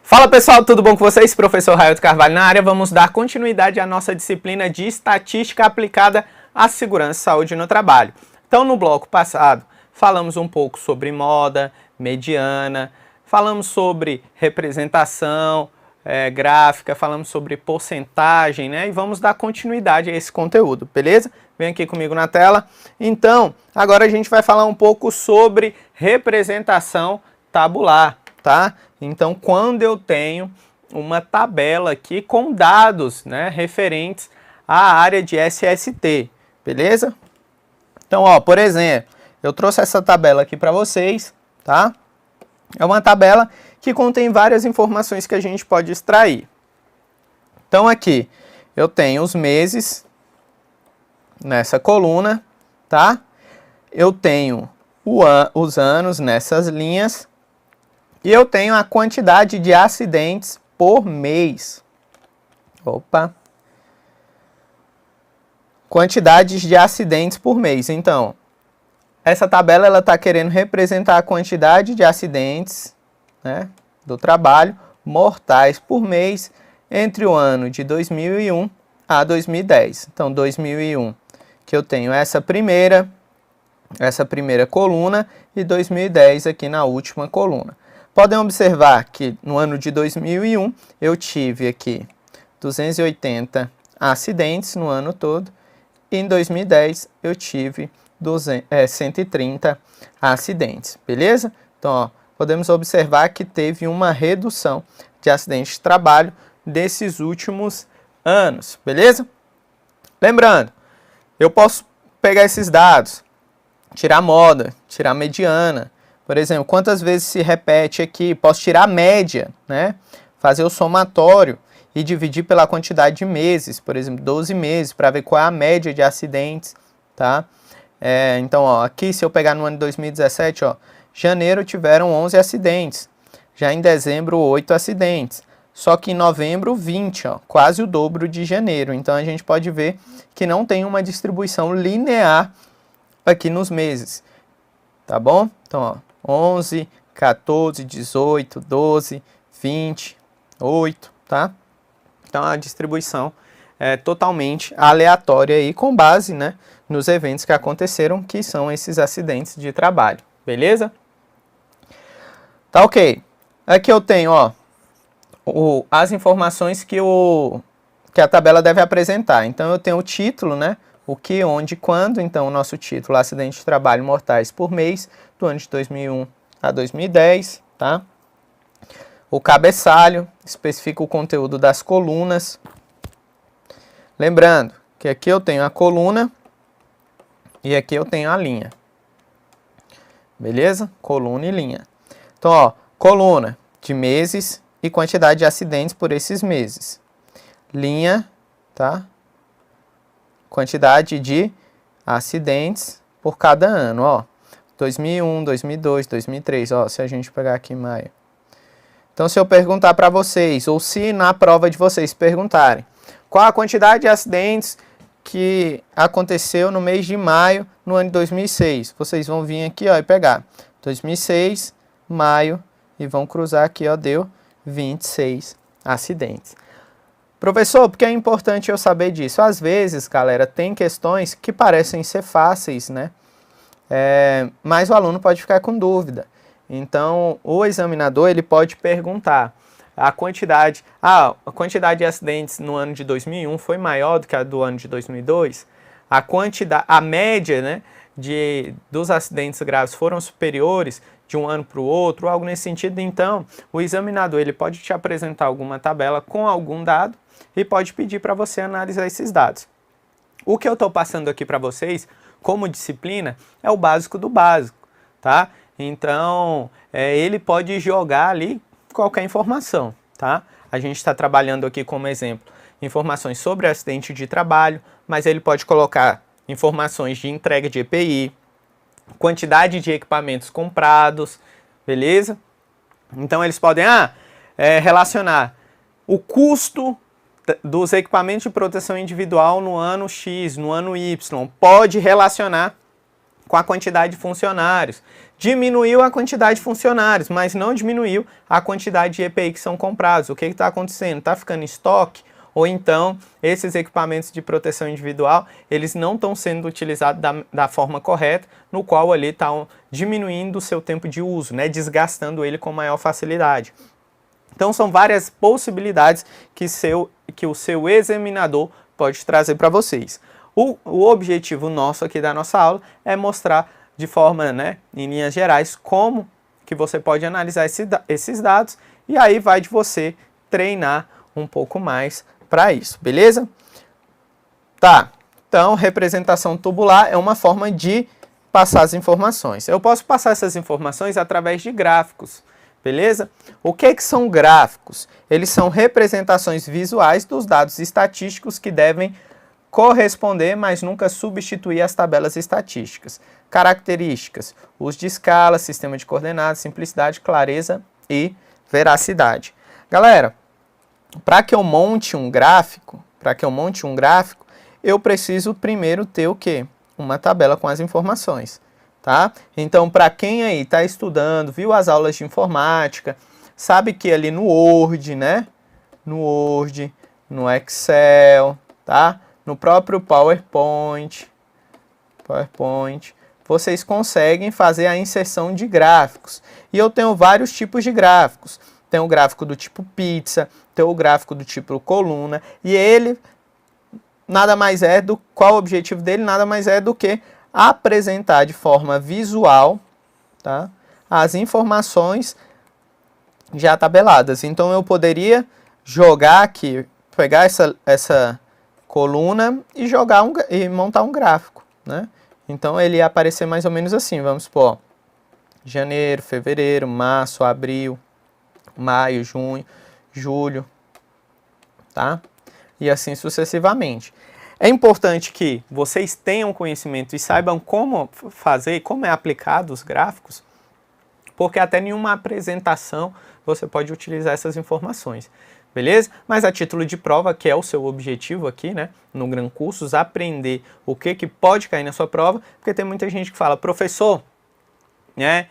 Fala pessoal, tudo bom com vocês? Professor Railton Carvalho na área. Vamos dar continuidade à nossa disciplina de estatística aplicada à segurança e saúde no trabalho. Então, no bloco passado, falamos um pouco sobre moda, mediana, falamos sobre representação gráfica, falamos sobre porcentagem, né? E vamos dar continuidade a esse conteúdo, beleza? Vem aqui comigo na tela. Então, agora a gente vai falar um pouco sobre representação tabular, tá? Então, quando eu tenho uma tabela aqui com dados, né, referentes à área de SST, beleza? Então, ó, por exemplo, eu trouxe essa tabela aqui para vocês, tá? É uma tabela que contém várias informações que a gente pode extrair. Então, aqui eu tenho os meses nessa coluna, tá? Eu tenho os anos nessas linhas. E eu tenho a quantidade de acidentes por mês. Opa! Quantidades de acidentes por mês. Então, essa tabela ela está querendo representar a quantidade de acidentes, né, do trabalho mortais por mês entre o ano de 2001 a 2010. Então, 2001, que eu tenho essa primeira coluna, e 2010 aqui na última coluna. Podem observar que no ano de 2001 eu tive aqui 280 acidentes no ano todo, e em 2010 eu tive 130 acidentes, beleza? Então, ó, podemos observar que teve uma redução de acidentes de trabalho desses últimos anos, beleza? Lembrando, eu posso pegar esses dados, tirar moda, tirar mediana. Por exemplo, quantas vezes se repete aqui? Posso tirar a média, né? Fazer o somatório e dividir pela quantidade de meses, por exemplo, 12 meses, para ver qual é a média de acidentes, tá? Então, ó, aqui se eu pegar no ano de 2017, ó, janeiro tiveram 11 acidentes, já em dezembro 8 acidentes, só que em novembro 20, ó, quase o dobro de janeiro. Então, a gente pode ver que não tem uma distribuição linear aqui nos meses, tá bom? Então, ó, 11, 14, 18, 12, 20, 8, tá? Então, a distribuição é totalmente aleatória aí, com base, né, nos eventos que aconteceram, que são esses acidentes de trabalho, beleza? Tá ok. Aqui eu tenho, ó, as informações que a tabela deve apresentar. Então, eu tenho o título, né? O que, onde, quando. Então, o nosso título, acidentes de trabalho mortais por mês, do ano de 2001 a 2010, tá? O cabeçalho, especifica o conteúdo das colunas. Lembrando que aqui eu tenho a coluna e aqui eu tenho a linha. Beleza? Coluna e linha. Então, ó, coluna de meses e quantidade de acidentes por esses meses. Linha, tá? Quantidade de acidentes por cada ano, ó. 2001, 2002, 2003, ó, se a gente pegar aqui em maio. Então, se eu perguntar para vocês, ou se na prova de vocês perguntarem, qual a quantidade de acidentes que aconteceu no mês de maio, no ano de 2006? Vocês vão vir aqui, ó, e pegar 2006, maio, e vão cruzar aqui, ó, deu 26 acidentes. Professor, por que é importante eu saber disso? Às vezes, galera, tem questões que parecem ser fáceis, né? Mas o aluno pode ficar com dúvida. Então, o examinador ele pode perguntar a quantidade de acidentes no ano de 2001 foi maior do que a do ano de 2002? A média, né, dos acidentes graves foram superiores de um ano para o outro, algo nesse sentido. Então, o examinador ele pode te apresentar alguma tabela com algum dado e pode pedir para você analisar esses dados. O que eu estou passando aqui para vocês, como disciplina, é o básico do básico, tá? Então, ele pode jogar ali qualquer informação, tá? A gente está trabalhando aqui como exemplo informações sobre acidente de trabalho, mas ele pode colocar informações de entrega de EPI, quantidade de equipamentos comprados, beleza? Então, eles podem relacionar o custo dos equipamentos de proteção individual no ano X, no ano Y, pode relacionar com a quantidade de funcionários. Diminuiu a quantidade de funcionários, mas não diminuiu a quantidade de EPI que são comprados. O que está acontecendo? Está ficando em estoque? Ou então, esses equipamentos de proteção individual, eles não estão sendo utilizados da forma correta, no qual ali estão diminuindo o seu tempo de uso, né, desgastando ele com maior facilidade. Então, são várias possibilidades que o seu examinador pode trazer para vocês. O objetivo nosso aqui da nossa aula é mostrar de forma, né, em linhas gerais, como que você pode analisar esses dados, e aí vai de você treinar um pouco mais para isso, beleza? Tá, então representação tubular é uma forma de passar as informações. Eu posso passar essas informações através de gráficos, beleza? O que são gráficos? Eles são representações visuais dos dados estatísticos que devem corresponder, mas nunca substituir as tabelas estatísticas. Características: uso de escala, sistema de coordenadas, simplicidade, clareza e veracidade. Galera, para que eu monte um gráfico, eu preciso primeiro ter o quê? Uma tabela com as informações, tá? Então, para quem aí está estudando, viu as aulas de informática, sabe que ali no Word, né? No Word, no Excel, tá? No próprio PowerPoint, vocês conseguem fazer a inserção de gráficos. E eu tenho vários tipos de gráficos. Tem o gráfico do tipo pizza, tem o gráfico do tipo coluna, e ele qual o objetivo dele? Nada mais é do que apresentar de forma visual, tá, as informações já tabeladas. Então eu poderia jogar aqui, pegar essa coluna e e montar um gráfico, né? Então ele ia aparecer mais ou menos assim, vamos supor, janeiro, fevereiro, março, abril, maio, junho, julho, tá? E assim sucessivamente. É importante que vocês tenham conhecimento e saibam como fazer, como é aplicado os gráficos, porque até em uma apresentação você pode utilizar essas informações, beleza? Mas a título de prova, que é o seu objetivo aqui, né, no Gran Cursos, aprender o que pode cair na sua prova, porque tem muita gente que fala, professor, né,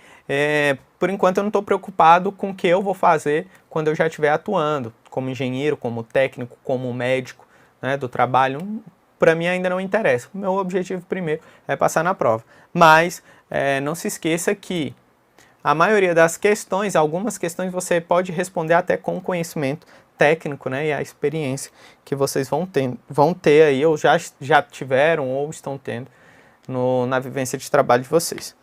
por enquanto eu não estou preocupado com o que eu vou fazer quando eu já estiver atuando, como engenheiro, como técnico, como médico, né, do trabalho. Para mim ainda não interessa. O meu objetivo primeiro é passar na prova. Mas não se esqueça que a maioria das questões, algumas questões você pode responder até com conhecimento técnico, né, e a experiência que vocês vão ter aí, ou já tiveram ou estão tendo na vivência de trabalho de vocês.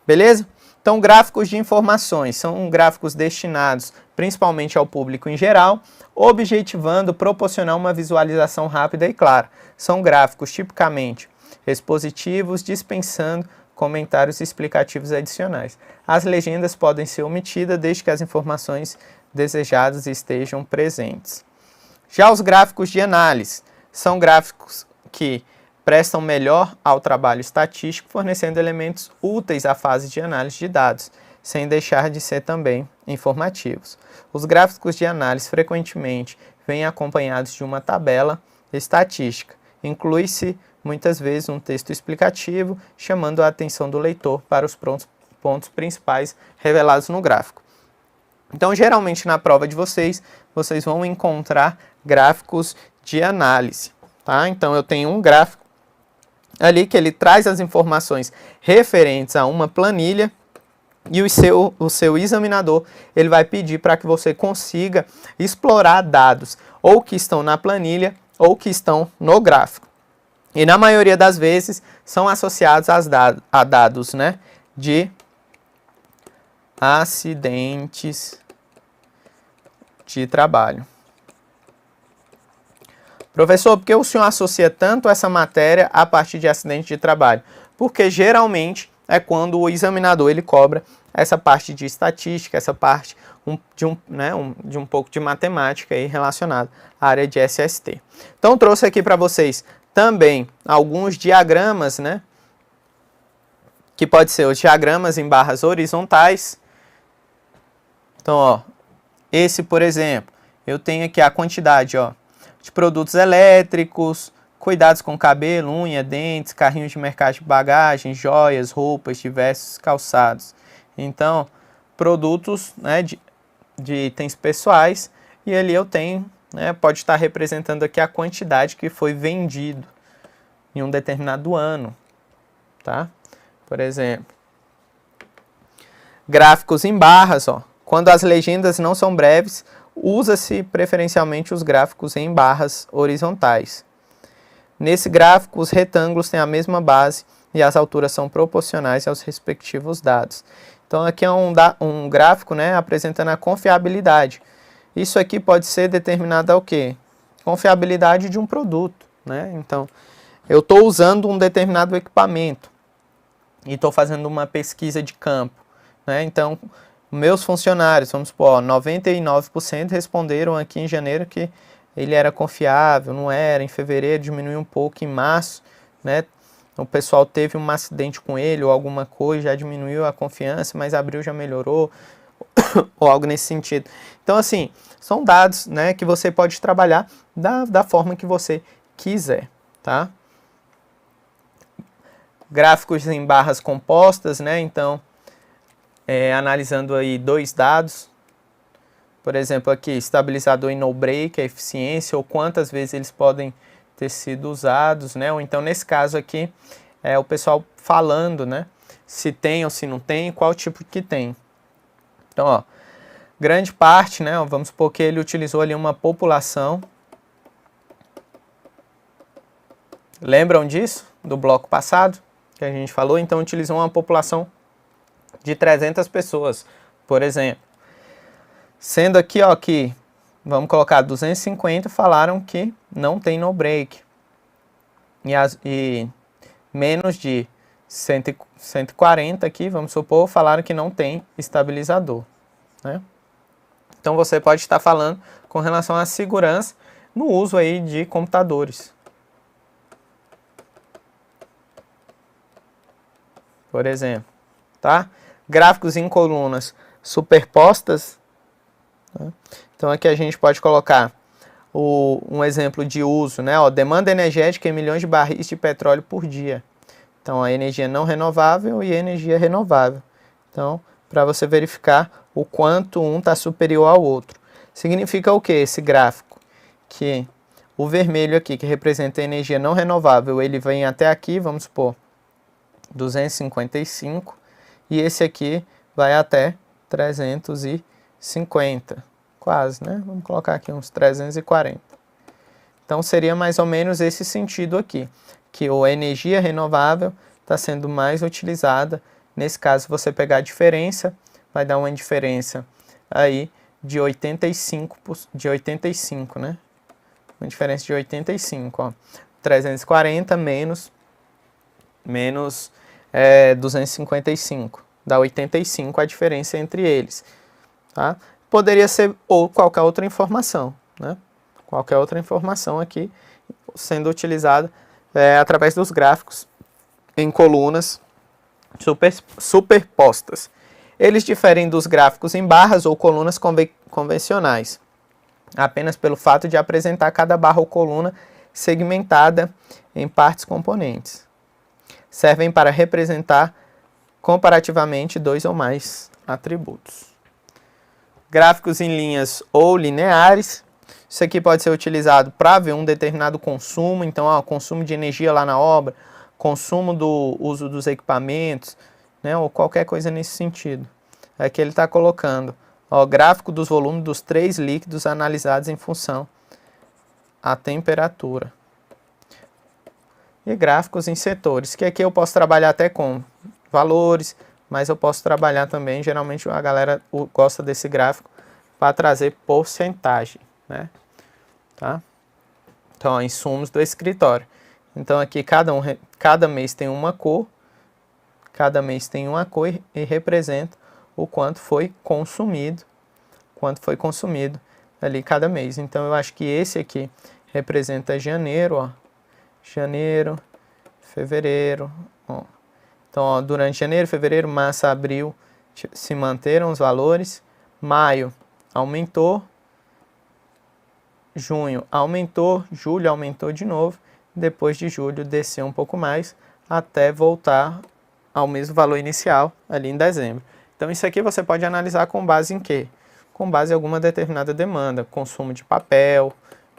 Beleza? Então, gráficos de informações são gráficos destinados principalmente ao público em geral, objetivando proporcionar uma visualização rápida e clara. São gráficos tipicamente expositivos, dispensando comentários explicativos adicionais. As legendas podem ser omitidas desde que as informações desejadas estejam presentes. Já os gráficos de análise são gráficos que prestam melhor ao trabalho estatístico, fornecendo elementos úteis à fase de análise de dados, sem deixar de ser também informativos. Os gráficos de análise frequentemente vêm acompanhados de uma tabela estatística. Inclui-se muitas vezes um texto explicativo, chamando a atenção do leitor para os pontos principais revelados no gráfico. Então, geralmente na prova de vocês vão encontrar gráficos de análise, tá? Então, eu tenho um gráfico ali que ele traz as informações referentes a uma planilha e o seu examinador ele vai pedir para que você consiga explorar dados ou que estão na planilha ou que estão no gráfico. E na maioria das vezes são associados a dados, né, de acidentes de trabalho. Professor, por que o senhor associa tanto essa matéria a partir de acidente de trabalho? Porque geralmente é quando o examinador ele cobra essa parte de estatística, essa parte de um pouco de matemática aí relacionada à área de SST. Então trouxe aqui para vocês também alguns diagramas, né? Que pode ser os diagramas em barras horizontais. Então, ó, esse, por exemplo, eu tenho aqui a quantidade, ó, de produtos elétricos, cuidados com cabelo, unha, dentes, carrinhos de mercado de bagagem, joias, roupas, diversos calçados. Então, produtos, né, de itens pessoais, e ali eu tenho, né, pode estar representando aqui a quantidade que foi vendido em um determinado ano, tá? Por exemplo, gráficos em barras, ó. Quando as legendas não são breves, usa-se preferencialmente os gráficos em barras horizontais. Nesse gráfico, os retângulos têm a mesma base e as alturas são proporcionais aos respectivos dados. Então, aqui é um gráfico, né, apresentando a confiabilidade. Isso aqui pode ser determinado ao quê? Confiabilidade de um produto, né? Então, eu estou usando um determinado equipamento e estou fazendo uma pesquisa de campo, né? Então, meus funcionários, vamos supor, 99% responderam aqui em janeiro que ele era confiável, não era, em fevereiro diminuiu um pouco, em março, né? O pessoal teve um acidente com ele ou alguma coisa, já diminuiu a confiança, mas abril já melhorou, ou algo nesse sentido. Então, assim, são dados, né, que você pode trabalhar da forma que você quiser, tá? Gráficos em barras compostas, né? Então, analisando aí dois dados, por exemplo, aqui, estabilizador e no break, a eficiência, ou quantas vezes eles podem ter sido usados, né? Ou então, nesse caso aqui, o pessoal falando, né? Se tem ou se não tem, qual tipo que tem. Então, ó, grande parte, né? Vamos supor que ele utilizou ali uma população. Lembram disso? Do bloco passado? Que a gente falou? Então, utilizou uma população de 300 pessoas, por exemplo. Sendo aqui, ó, que vamos colocar 250 falaram que não tem no break. E menos de 140 aqui, vamos supor, falaram que não tem estabilizador, né? Então você pode estar falando com relação à segurança no uso aí de computadores. Por exemplo, tá? Gráficos em colunas superpostas, né? Então aqui a gente pode colocar um exemplo de uso, né? Ó, demanda energética em milhões de barris de petróleo por dia. Então, a energia não renovável e a energia renovável. Então, para você verificar o quanto um está superior ao outro. Significa o que esse gráfico? Que o vermelho aqui, que representa a energia não renovável, ele vem até aqui, vamos supor, 255. E esse aqui vai até 350. Quase, né? Vamos colocar aqui uns 340. Então, seria mais ou menos esse sentido aqui. Que a energia renovável está sendo mais utilizada. Nesse caso, você pegar a diferença, vai dar uma diferença aí de 85, né? Uma diferença de 85, ó. 340 menos 255. Dá 85 a diferença entre eles, tá? Poderia ser ou qualquer outra informação, né? Qualquer outra informação aqui sendo utilizada através dos gráficos em colunas superpostas. Eles diferem dos gráficos em barras ou colunas convencionais, apenas pelo fato de apresentar cada barra ou coluna segmentada em partes componentes. Servem para representar comparativamente dois ou mais atributos. Gráficos em linhas ou lineares. Isso aqui pode ser utilizado para ver um determinado consumo, então, ó, consumo de energia lá na obra, consumo do uso dos equipamentos, né, ou qualquer coisa nesse sentido. Aqui ele está colocando, ó, gráfico dos volumes dos 3 líquidos analisados em função à temperatura. E gráficos em setores, que aqui eu posso trabalhar até com valores, mas eu posso trabalhar também, geralmente a galera gosta desse gráfico para trazer porcentagem, né? Tá? Então, ó, insumos do escritório. Então, aqui cada mês tem uma cor, e representa o quanto foi consumido, ali cada mês. Então, eu acho que esse aqui representa janeiro, ó, janeiro, fevereiro, ó. Então, ó, durante janeiro, fevereiro, março, abril, se manteram os valores, maio aumentou, junho aumentou, julho aumentou de novo depois de julho descer um pouco mais, até voltar ao mesmo valor inicial ali em dezembro. Então isso aqui você pode analisar com base em quê? Com base em alguma determinada demanda, consumo de papel,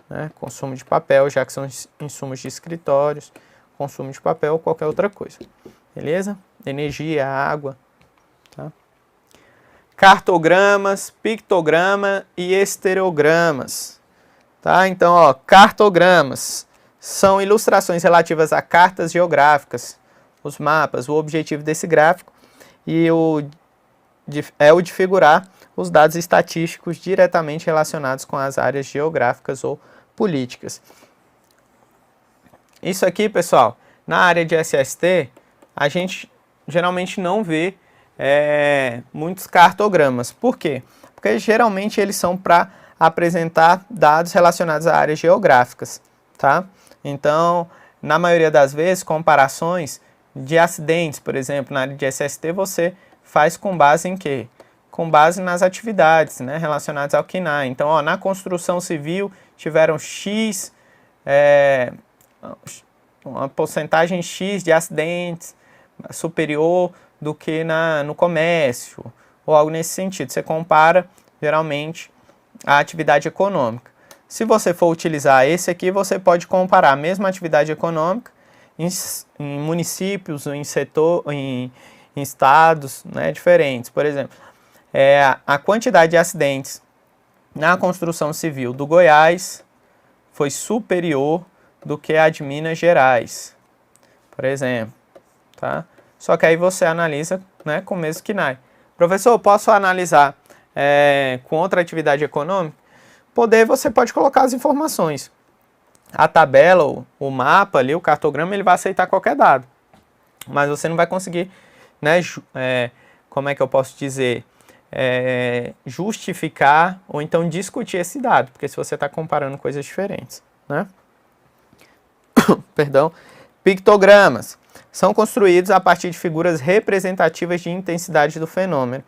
né? Consumo de papel, já que são insumos de escritórios, consumo de papel ou qualquer outra coisa. Beleza? Energia, água. Tá? Cartogramas, pictograma e estereogramas. Tá? Então, ó, cartogramas são ilustrações relativas a cartas geográficas, os mapas. O objetivo desse gráfico é o de figurar os dados estatísticos diretamente relacionados com as áreas geográficas ou políticas. Isso aqui, pessoal, na área de SST, a gente geralmente não vê muitos cartogramas. Por quê? Porque geralmente eles são para apresentar dados relacionados a áreas geográficas, tá? Então, na maioria das vezes, comparações de acidentes, por exemplo, na área de SST, você faz com base em quê? Com base nas atividades, né, relacionadas ao KNAI. Então, ó, na construção civil tiveram X, uma porcentagem X de acidentes superior do que no comércio, ou algo nesse sentido. Você compara, geralmente, a atividade econômica. Se você for utilizar esse aqui, você pode comparar a mesma atividade econômica em municípios, em estados, né, diferentes. Por exemplo, a quantidade de acidentes na construção civil do Goiás foi superior do que a de Minas Gerais, por exemplo. Tá? Só que aí você analisa, né, com o mesmo KNAI. Professor, posso analisar com outra atividade econômica? Você pode colocar as informações. A tabela, o mapa ali, o cartograma, ele vai aceitar qualquer dado. Mas você não vai conseguir, né, como é que eu posso dizer, justificar ou então discutir esse dado, porque se você está comparando coisas diferentes, né? Perdão. Pictogramas são construídos a partir de figuras representativas de intensidade do fenômeno.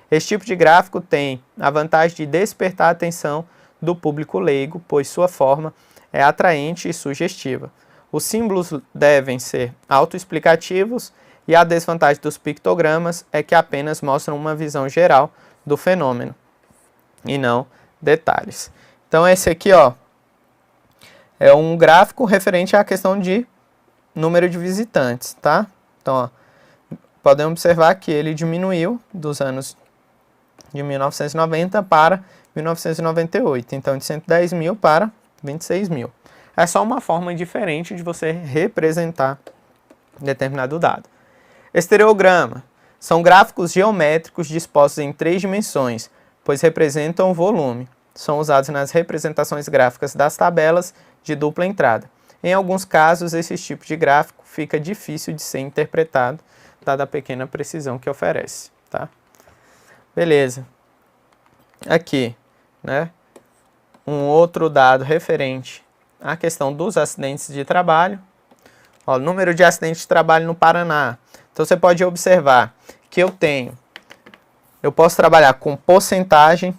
Esse tipo de gráfico tem a vantagem de despertar a atenção do público leigo, pois sua forma é atraente e sugestiva. Os símbolos devem ser autoexplicativos e a desvantagem dos pictogramas é que apenas mostram uma visão geral do fenômeno e não detalhes. Então esse aqui, ó, é um gráfico referente à questão de número de visitantes, tá? Então, ó, podemos observar que ele diminuiu dos anos de 1990 para 1998. Então, de 110 mil para 26 mil. É só uma forma diferente de você representar determinado dado. Estereograma. São gráficos geométricos dispostos em 3 dimensões, pois representam o volume. São usados nas representações gráficas das tabelas de dupla entrada. Em alguns casos, esse tipo de gráfico fica difícil de ser interpretado, dada a pequena precisão que oferece. Tá? Beleza. Aqui, né, um outro dado referente à questão dos acidentes de trabalho. Ó, número de acidentes de trabalho no Paraná. Então, você pode observar que eu posso trabalhar com porcentagem,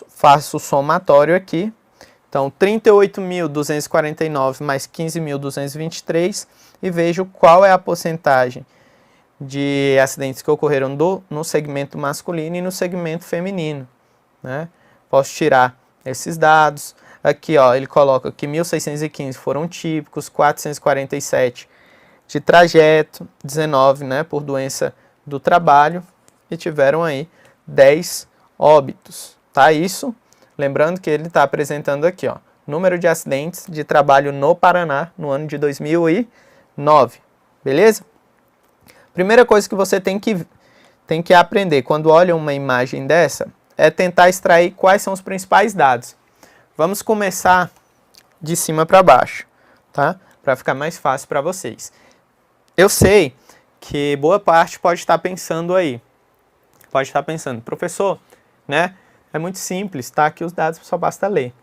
faço o somatório aqui. Então, 38.249 mais 15.223 e vejo qual é a porcentagem de acidentes que ocorreram no segmento masculino e no segmento feminino, né? Posso tirar esses dados. Aqui, ó, ele coloca que 1.615 foram típicos, 447 de trajeto, 19, né, por doença do trabalho e tiveram aí 10 óbitos, tá? Isso, lembrando que ele está apresentando aqui, ó, número de acidentes de trabalho no Paraná no ano de 2009, beleza? Primeira coisa que você tem que aprender quando olha uma imagem dessa é tentar extrair quais são os principais dados. Vamos começar de cima para baixo, tá? Para ficar mais fácil para vocês. Eu sei que boa parte pode estar pensando aí. Pode estar pensando, professor, né? É muito simples, tá? Aqui os dados só basta ler.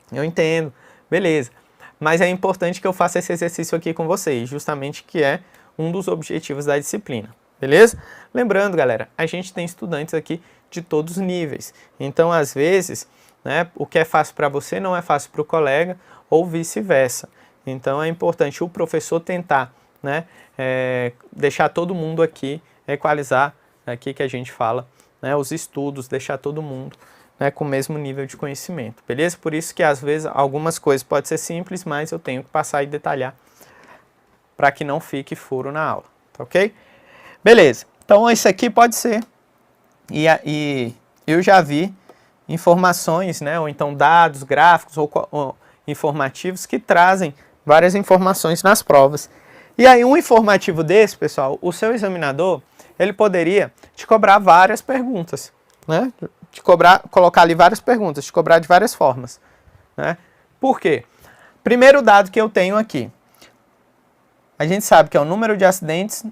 Eu entendo, beleza. Mas é importante que eu faça esse exercício aqui com vocês, justamente que é um dos objetivos da disciplina, beleza? Lembrando, galera, a gente tem estudantes aqui de todos os níveis. Então, às vezes, né, o que é fácil para você não é fácil para o colega ou vice-versa. Então é importante o professor tentar, né, deixar todo mundo aqui, equalizar aqui que a gente fala, né, os estudos, deixar todo mundo, né, com o mesmo nível de conhecimento, beleza? Por isso que às vezes algumas coisas podem ser simples, mas eu tenho que passar e detalhar para que não fique furo na aula, tá ok? Beleza, então isso aqui pode ser, e eu já vi informações, né, ou então dados, gráficos ou informativos que trazem várias informações nas provas. E aí um informativo desse, pessoal, o seu examinador, ele poderia te cobrar várias perguntas, né? Colocar ali várias perguntas, te cobrar de várias formas, né? Por quê? Primeiro dado que eu tenho aqui, a gente sabe que é o número de acidentes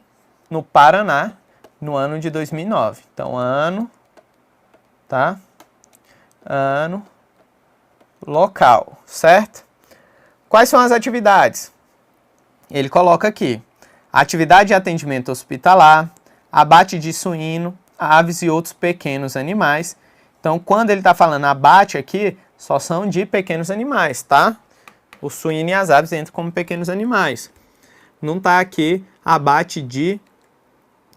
no Paraná no ano de 2009. Então, ano, tá? Ano, local, certo? Quais são as atividades? Ele coloca aqui, atividade de atendimento hospitalar, abate de suíno, aves e outros pequenos animais. Então, quando ele está falando abate aqui, só são de pequenos animais, tá? O suíno e as aves entram como pequenos animais. Não está aqui abate de,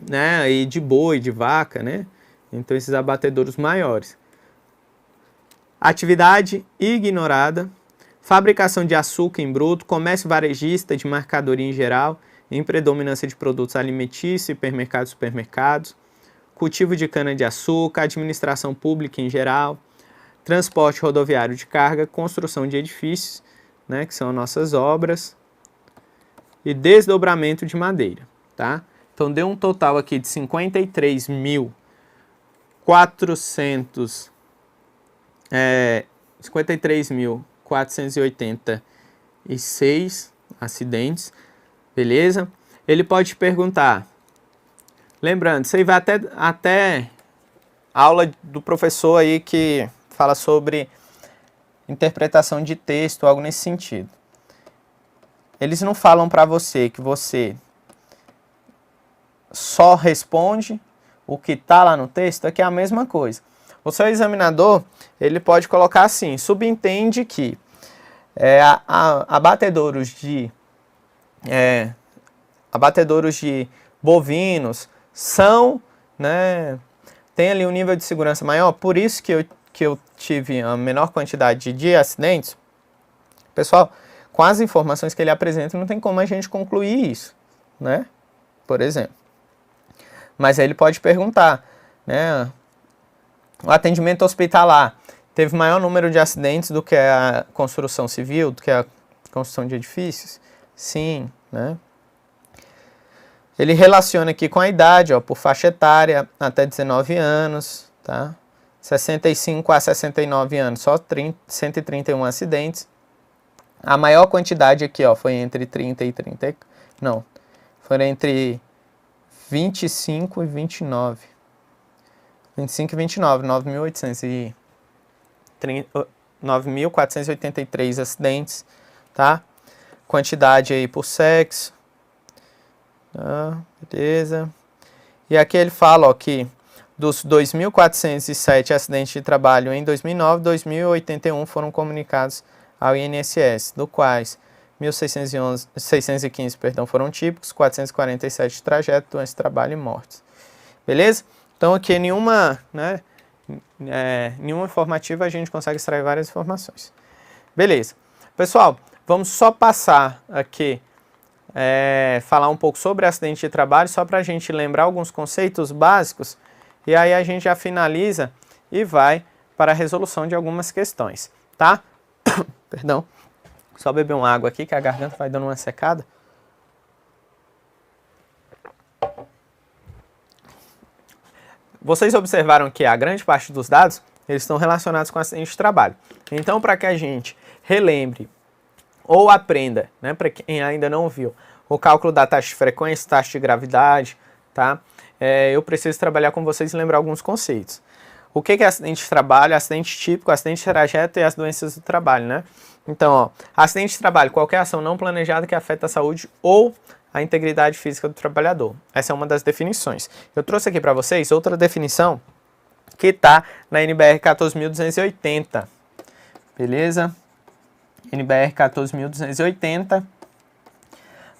né, e de boi, de vaca, né? Então, esses abatedouros maiores. Atividade ignorada, fabricação de açúcar em bruto, comércio varejista de mercadoria em geral, em predominância de produtos alimentícios, hipermercados e supermercados, cultivo de cana-de-açúcar, administração pública em geral, transporte rodoviário de carga, construção de edifícios, né, que são nossas obras, e desdobramento de madeira, tá? Então, deu um total aqui de 53.486 acidentes, beleza? Ele pode te perguntar, lembrando, isso aí vai até aula do professor aí que fala sobre interpretação de texto, algo nesse sentido. Eles não falam para você que você só responde o que está lá no texto, é que é a mesma coisa. O seu examinador, ele pode colocar assim, subentende que abatedouros de bovinos são, né, tem ali um nível de segurança maior, por isso que eu tive a menor quantidade de acidentes. Pessoal, com as informações que ele apresenta, não tem como a gente concluir isso, né? Por exemplo. Mas aí ele pode perguntar, né? O atendimento hospitalar teve maior número de acidentes do que a construção civil, do que a construção de edifícios? Sim, né? Ele relaciona aqui com a idade, ó, por faixa etária, até 19 anos, tá? 65 a 69 anos, só 131 acidentes. A maior quantidade aqui, ó, foi entre 30 e 30, não, foi entre 25 e 29. 25 e 29, 9.483 acidentes, tá? Quantidade aí por sexo. Tá, beleza. E aqui ele fala, ó, que dos 2.407 acidentes de trabalho em 2009, 2.081 foram comunicados ao INSS, do quais 1.615 foram típicos, 447 de trajeto, doença de trabalho e mortes. Beleza? Então aqui nenhuma informativa a gente consegue extrair várias informações. Beleza. Pessoal, vamos só passar aqui, falar um pouco sobre acidente de trabalho, só para a gente lembrar alguns conceitos básicos, e aí a gente já finaliza e vai para a resolução de algumas questões, tá? Perdão, só beber uma água aqui que a garganta vai dando uma secada. Vocês observaram que a grande parte dos dados, eles estão relacionados com acidente de trabalho. Então, para que a gente relembre ou aprenda, né, para quem ainda não viu, o cálculo da taxa de frequência, taxa de gravidade, tá? Eu preciso trabalhar com vocês e lembrar alguns conceitos. O que é acidente de trabalho, acidente típico, acidente de trajeto e as doenças do trabalho, né? Então, ó, acidente de trabalho, qualquer ação não planejada que afeta a saúde ou a integridade física do trabalhador. Essa é uma das definições. Eu trouxe aqui para vocês outra definição que está na NBR 14.280. Beleza? NBR 14.280.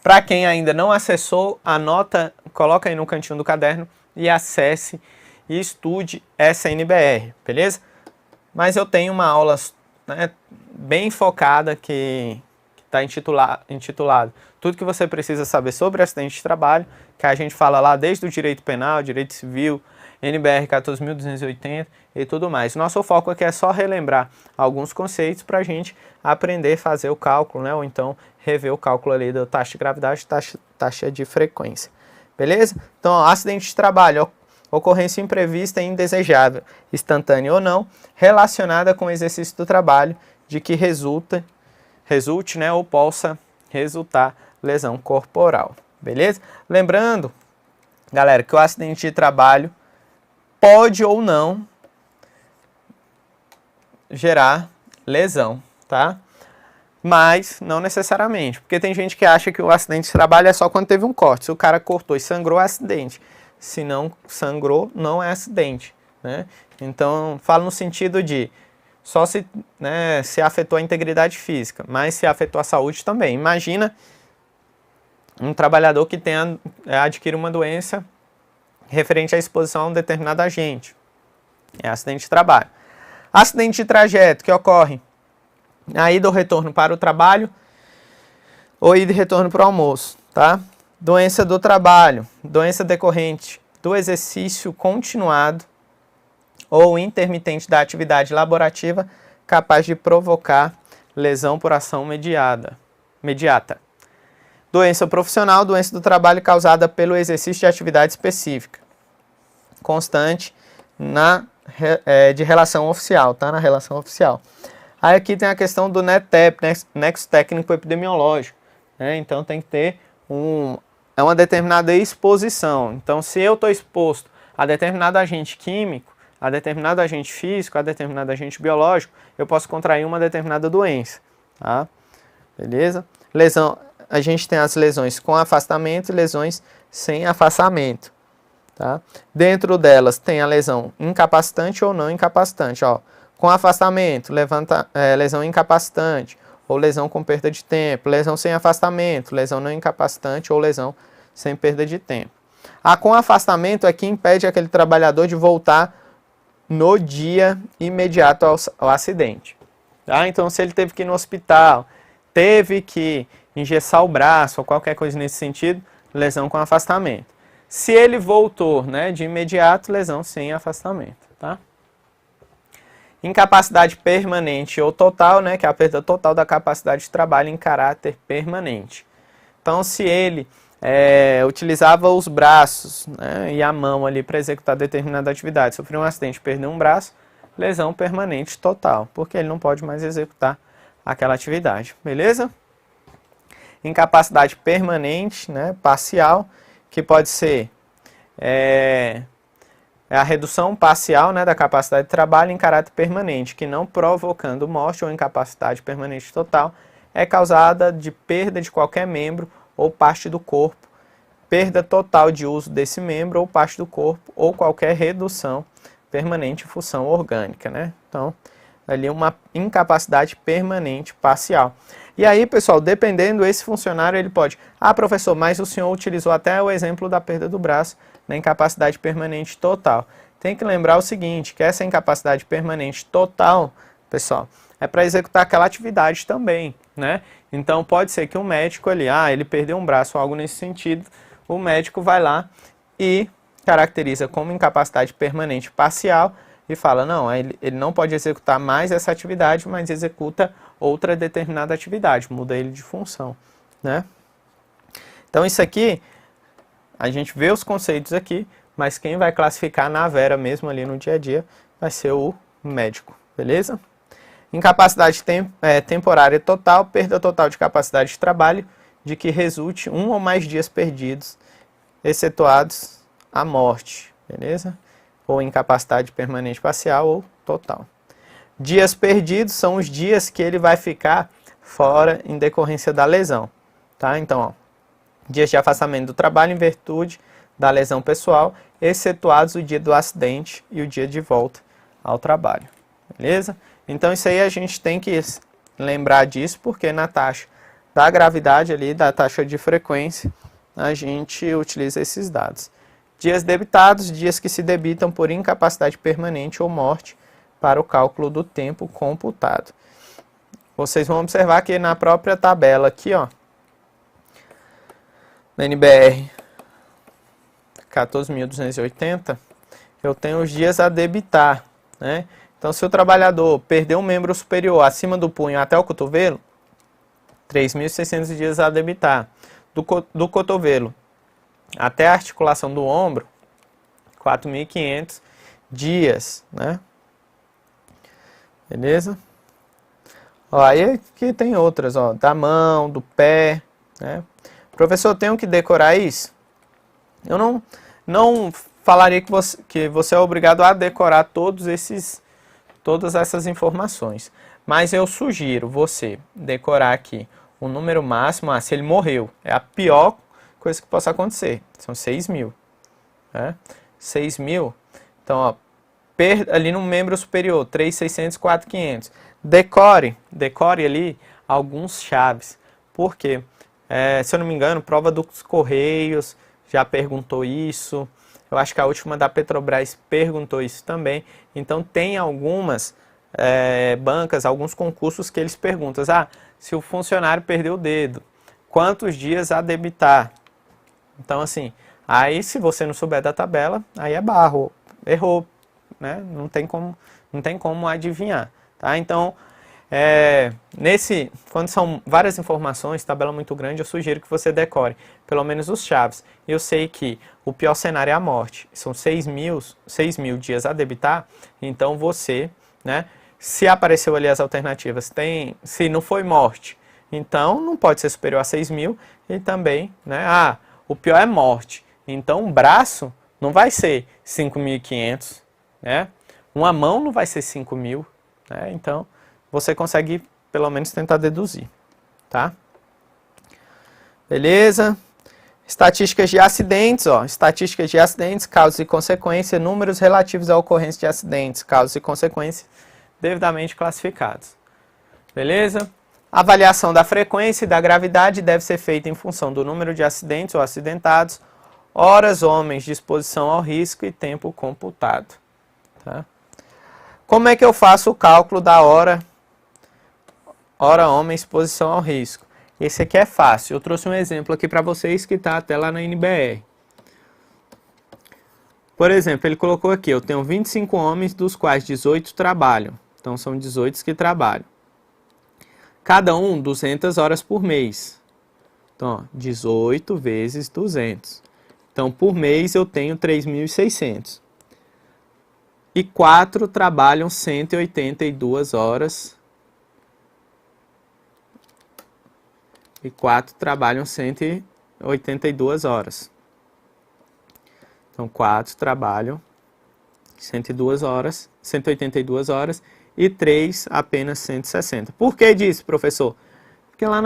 Para quem ainda não acessou, anota, coloca aí no cantinho do caderno e acesse e estude essa NBR, beleza? Mas eu tenho uma aula, né, bem focada que está intitulado Tudo que você precisa saber sobre acidente de trabalho, que a gente fala lá desde o direito penal, direito civil, NBR 14.280 e tudo mais. Nosso foco aqui é só relembrar alguns conceitos para a gente aprender a fazer o cálculo, né? Ou então rever o cálculo ali da taxa de gravidade, taxa de frequência. Beleza? Então, ó, acidente de trabalho, ocorrência imprevista e indesejável, instantânea ou não, relacionada com o exercício do trabalho, de que resulte, né, ou possa resultar lesão corporal. Beleza? Lembrando, galera, que o acidente de trabalho pode ou não gerar lesão, tá? Mas não necessariamente, porque tem gente que acha que o acidente de trabalho é só quando teve um corte. Se o cara cortou e sangrou, é acidente. Se não sangrou, não é acidente, né? Então, falo no sentido de só se, né, se afetou a integridade física, mas se afetou a saúde também. Imagina um trabalhador que adquire uma doença referente à exposição a um determinado agente. É acidente de trabalho. Acidente de trajeto que ocorre na ida ou retorno para o trabalho ou ida e retorno para o almoço, tá? Doença do trabalho, doença decorrente do exercício continuado ou intermitente da atividade laborativa capaz de provocar lesão por ação imediata. Doença profissional, doença do trabalho causada pelo exercício de atividade específica, constante de relação oficial, tá? Na relação oficial. Aí aqui tem a questão do NETEP, nexo técnico epidemiológico, né? Então tem que ter uma determinada exposição. Então se eu estou exposto a determinado agente químico, a determinado agente físico, a determinado agente biológico, eu posso contrair uma determinada doença, tá? Beleza? Lesão, a gente tem as lesões com afastamento e lesões sem afastamento, tá? Dentro delas tem a lesão incapacitante ou não incapacitante, ó. Com afastamento, lesão incapacitante ou lesão com perda de tempo, lesão sem afastamento, lesão não incapacitante ou lesão sem perda de tempo. A com afastamento é que impede aquele trabalhador de voltar no dia imediato ao acidente. Tá? Então, se ele teve que ir no hospital, teve que engessar o braço ou qualquer coisa nesse sentido, lesão com afastamento. Se ele voltou, né, de imediato, lesão sem afastamento. Tá? Incapacidade permanente ou total, né, que é a perda total da capacidade de trabalho em caráter permanente. Então, se ele utilizava os braços, né, e a mão ali para executar determinada atividade, sofreu um acidente, perdeu um braço, lesão permanente total, porque ele não pode mais executar aquela atividade, beleza? Incapacidade permanente, né, parcial, que pode ser a redução parcial, né, da capacidade de trabalho em caráter permanente, que não provocando morte ou incapacidade permanente total, é causada de perda de qualquer membro ou parte do corpo, perda total de uso desse membro ou parte do corpo, ou qualquer redução permanente de função orgânica, né? Então, ali uma incapacidade permanente parcial. E aí, pessoal, dependendo esse funcionário, ele pode... Ah, professor, mas o senhor utilizou até o exemplo da perda do braço na incapacidade permanente total. Tem que lembrar o seguinte, que essa incapacidade permanente total, pessoal, é para executar aquela atividade também, né? Então, pode ser que um médico ali, ele perdeu um braço ou algo nesse sentido, o médico vai lá e caracteriza como incapacidade permanente parcial e fala, não, ele não pode executar mais essa atividade, mas executa outra determinada atividade, muda ele de função, né? Então, isso aqui, a gente vê os conceitos aqui, mas quem vai classificar na vera mesmo ali no dia a dia vai ser o médico, beleza? Incapacidade temporária total, perda total de capacidade de trabalho, de que resulte um ou mais dias perdidos, excetuados a morte, beleza? Ou incapacidade permanente parcial ou total. Dias perdidos são os dias que ele vai ficar fora em decorrência da lesão, tá? Então, ó, dias de afastamento do trabalho em virtude da lesão pessoal, excetuados o dia do acidente e o dia de volta ao trabalho, beleza? Então, isso aí a gente tem que lembrar disso, porque na taxa da gravidade ali, da taxa de frequência, a gente utiliza esses dados. Dias debitados, dias que se debitam por incapacidade permanente ou morte para o cálculo do tempo computado. Vocês vão observar que na própria tabela aqui, ó, na NBR 14.280, eu tenho os dias a debitar, né? Então, se o trabalhador perder um membro superior acima do punho até o cotovelo, 3.600 dias a debitar. Do cotovelo até a articulação do ombro, 4.500 dias, né? Beleza? Ó, aí aqui tem outras, ó, da mão, do pé, né? Professor, eu tenho que decorar isso? Eu não falaria que você é obrigado a decorar todas essas informações. Mas eu sugiro você decorar aqui o número máximo, se ele morreu. É a pior coisa que possa acontecer. São 6.000. Né? 6.000. Então, ó, ali no membro superior, 3.600, 4.500. Decore ali alguns chaves. Por quê? Se eu não me engano, prova dos Correios já perguntou isso. Eu acho que a última da Petrobras perguntou isso também. Então, tem algumas bancas, alguns concursos que eles perguntam: se o funcionário perdeu o dedo, quantos dias a debitar? Então, assim, aí se você não souber da tabela, aí é barro, errou, né? Não tem como adivinhar, tá? Então, quando são várias informações, tabela muito grande, eu sugiro que você decore pelo menos os chaves. Eu sei que o pior cenário é a morte, são 6.000 dias a debitar, então você, né, se apareceu ali as alternativas, se não foi morte, então não pode ser superior a 6.000 e também, né, o pior é morte, então um braço não vai ser 5.500, né, uma mão não vai ser 5.000, né, então você consegue pelo menos tentar deduzir, tá? Beleza? Estatísticas de acidentes, ó. Estatísticas de acidentes, causas e consequências, números relativos à ocorrência de acidentes, causas e consequências devidamente classificados. Beleza? Avaliação da frequência e da gravidade deve ser feita em função do número de acidentes ou acidentados, horas homens de exposição ao risco e tempo computado. Tá? Como é que eu faço o cálculo da hora homem exposição ao risco? Esse aqui é fácil. Eu trouxe um exemplo aqui para vocês que está até lá na NBR. Por exemplo, ele colocou aqui, eu tenho 25 homens, dos quais 18 trabalham. Então, são 18 que trabalham. Cada um 200 horas por mês. Então, ó, 18 vezes 200. Então, por mês eu tenho 3.600. E 4 trabalham 182 horas. E 4 trabalham 182 horas. Então, 4 trabalham 102 horas, 182 horas e 3 apenas 160. Por que disso, professor? Porque lá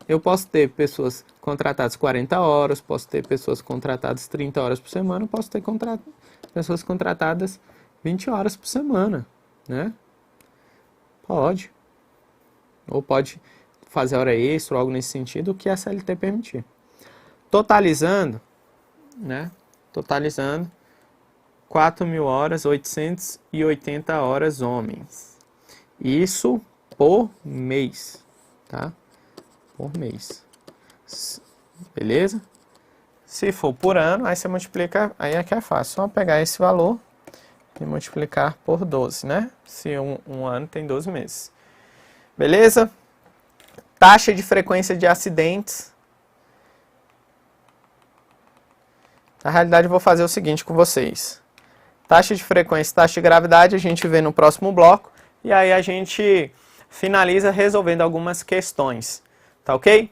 eu posso ter pessoas contratadas 40 horas, posso ter pessoas contratadas 30 horas por semana, posso ter pessoas contratadas 20 horas por semana, né? Pode. Ou pode fazer hora extra ou algo nesse sentido, o que a CLT permitir. Totalizando, né? Totalizando 4.000 horas, 880 horas homens. Isso por mês, tá? Por mês. Beleza? Se for por ano, aí você multiplica, aí é que é fácil. Só pegar esse valor e multiplicar por 12, né? Se um ano tem 12 meses. Beleza? Taxa de frequência de acidentes. Na realidade, eu vou fazer o seguinte com vocês. Taxa de frequência e taxa de gravidade a gente vê no próximo bloco. E aí a gente finaliza resolvendo algumas questões. Tá ok?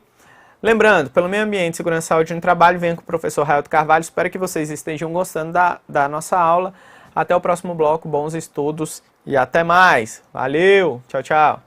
Lembrando, pelo meio ambiente, segurança e saúde no trabalho, venho com o professor Railton Carvalho. Espero que vocês estejam gostando da nossa aula. Até o próximo bloco, bons estudos e até mais. Valeu, tchau, tchau.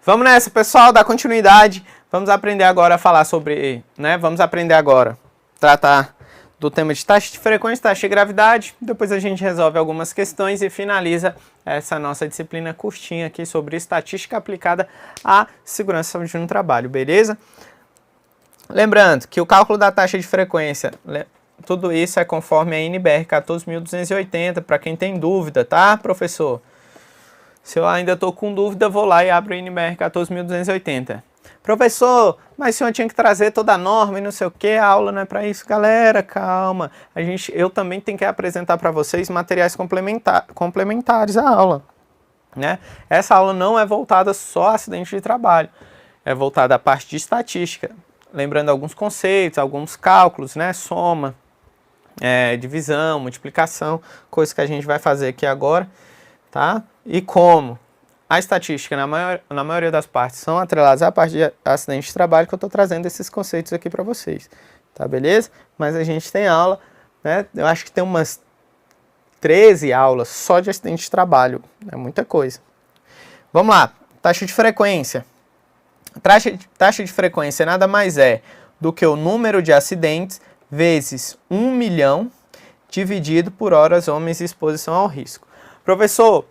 Vamos nessa, pessoal, dar continuidade. Vamos aprender agora a falar sobre, né? Vamos aprender agora, tratar do tema de taxa de frequência, taxa de gravidade. Depois a gente resolve algumas questões e finaliza essa nossa disciplina curtinha aqui sobre estatística aplicada à segurança e saúde no trabalho, beleza? Lembrando que o cálculo da taxa de frequência, tudo isso é conforme a NBR 14.280, para quem tem dúvida, tá, professor? Se eu ainda estou com dúvida, vou lá e abro o NBR 14.280. Professor, mas o senhor tinha que trazer toda a norma e não sei o que, a aula não é para isso. Galera, calma. Eu também tenho que apresentar para vocês materiais complementares à aula, né? Essa aula não é voltada só a acidente de trabalho, é voltada à parte de estatística. Lembrando alguns conceitos, alguns cálculos, né? Soma, divisão, multiplicação, coisas que a gente vai fazer aqui agora, tá? E como a estatística, na maioria das partes, são atreladas à parte de acidente de trabalho, que eu estou trazendo esses conceitos aqui para vocês, tá, beleza? Mas a gente tem aula, né? Eu acho que tem umas 13 aulas só de acidente de trabalho, é muita coisa. Vamos lá, taxa de frequência. Taxa de frequência nada mais é do que o número de acidentes vezes 1 milhão dividido por horas homens de exposição ao risco. Professor,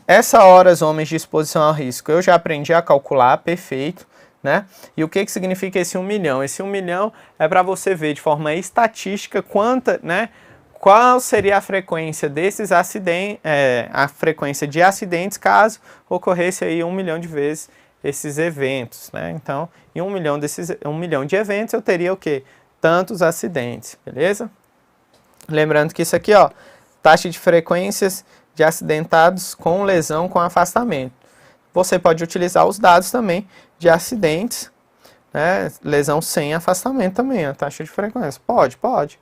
essa horas homens de exposição ao risco eu já aprendi a calcular, perfeito, né? E o que significa esse 1 milhão? Esse 1 milhão é para você ver de forma estatística qual seria a frequência desses acidentes, a frequência de acidentes caso ocorresse aí 1 milhão de vezes esses eventos, né? Então, em 1 milhão de eventos eu teria o quê? Tantos acidentes, beleza? Lembrando que isso aqui, ó, taxa de frequências de acidentados com lesão com afastamento. Você pode utilizar os dados também de acidentes, né, lesão sem afastamento também, a taxa de frequência. Pode,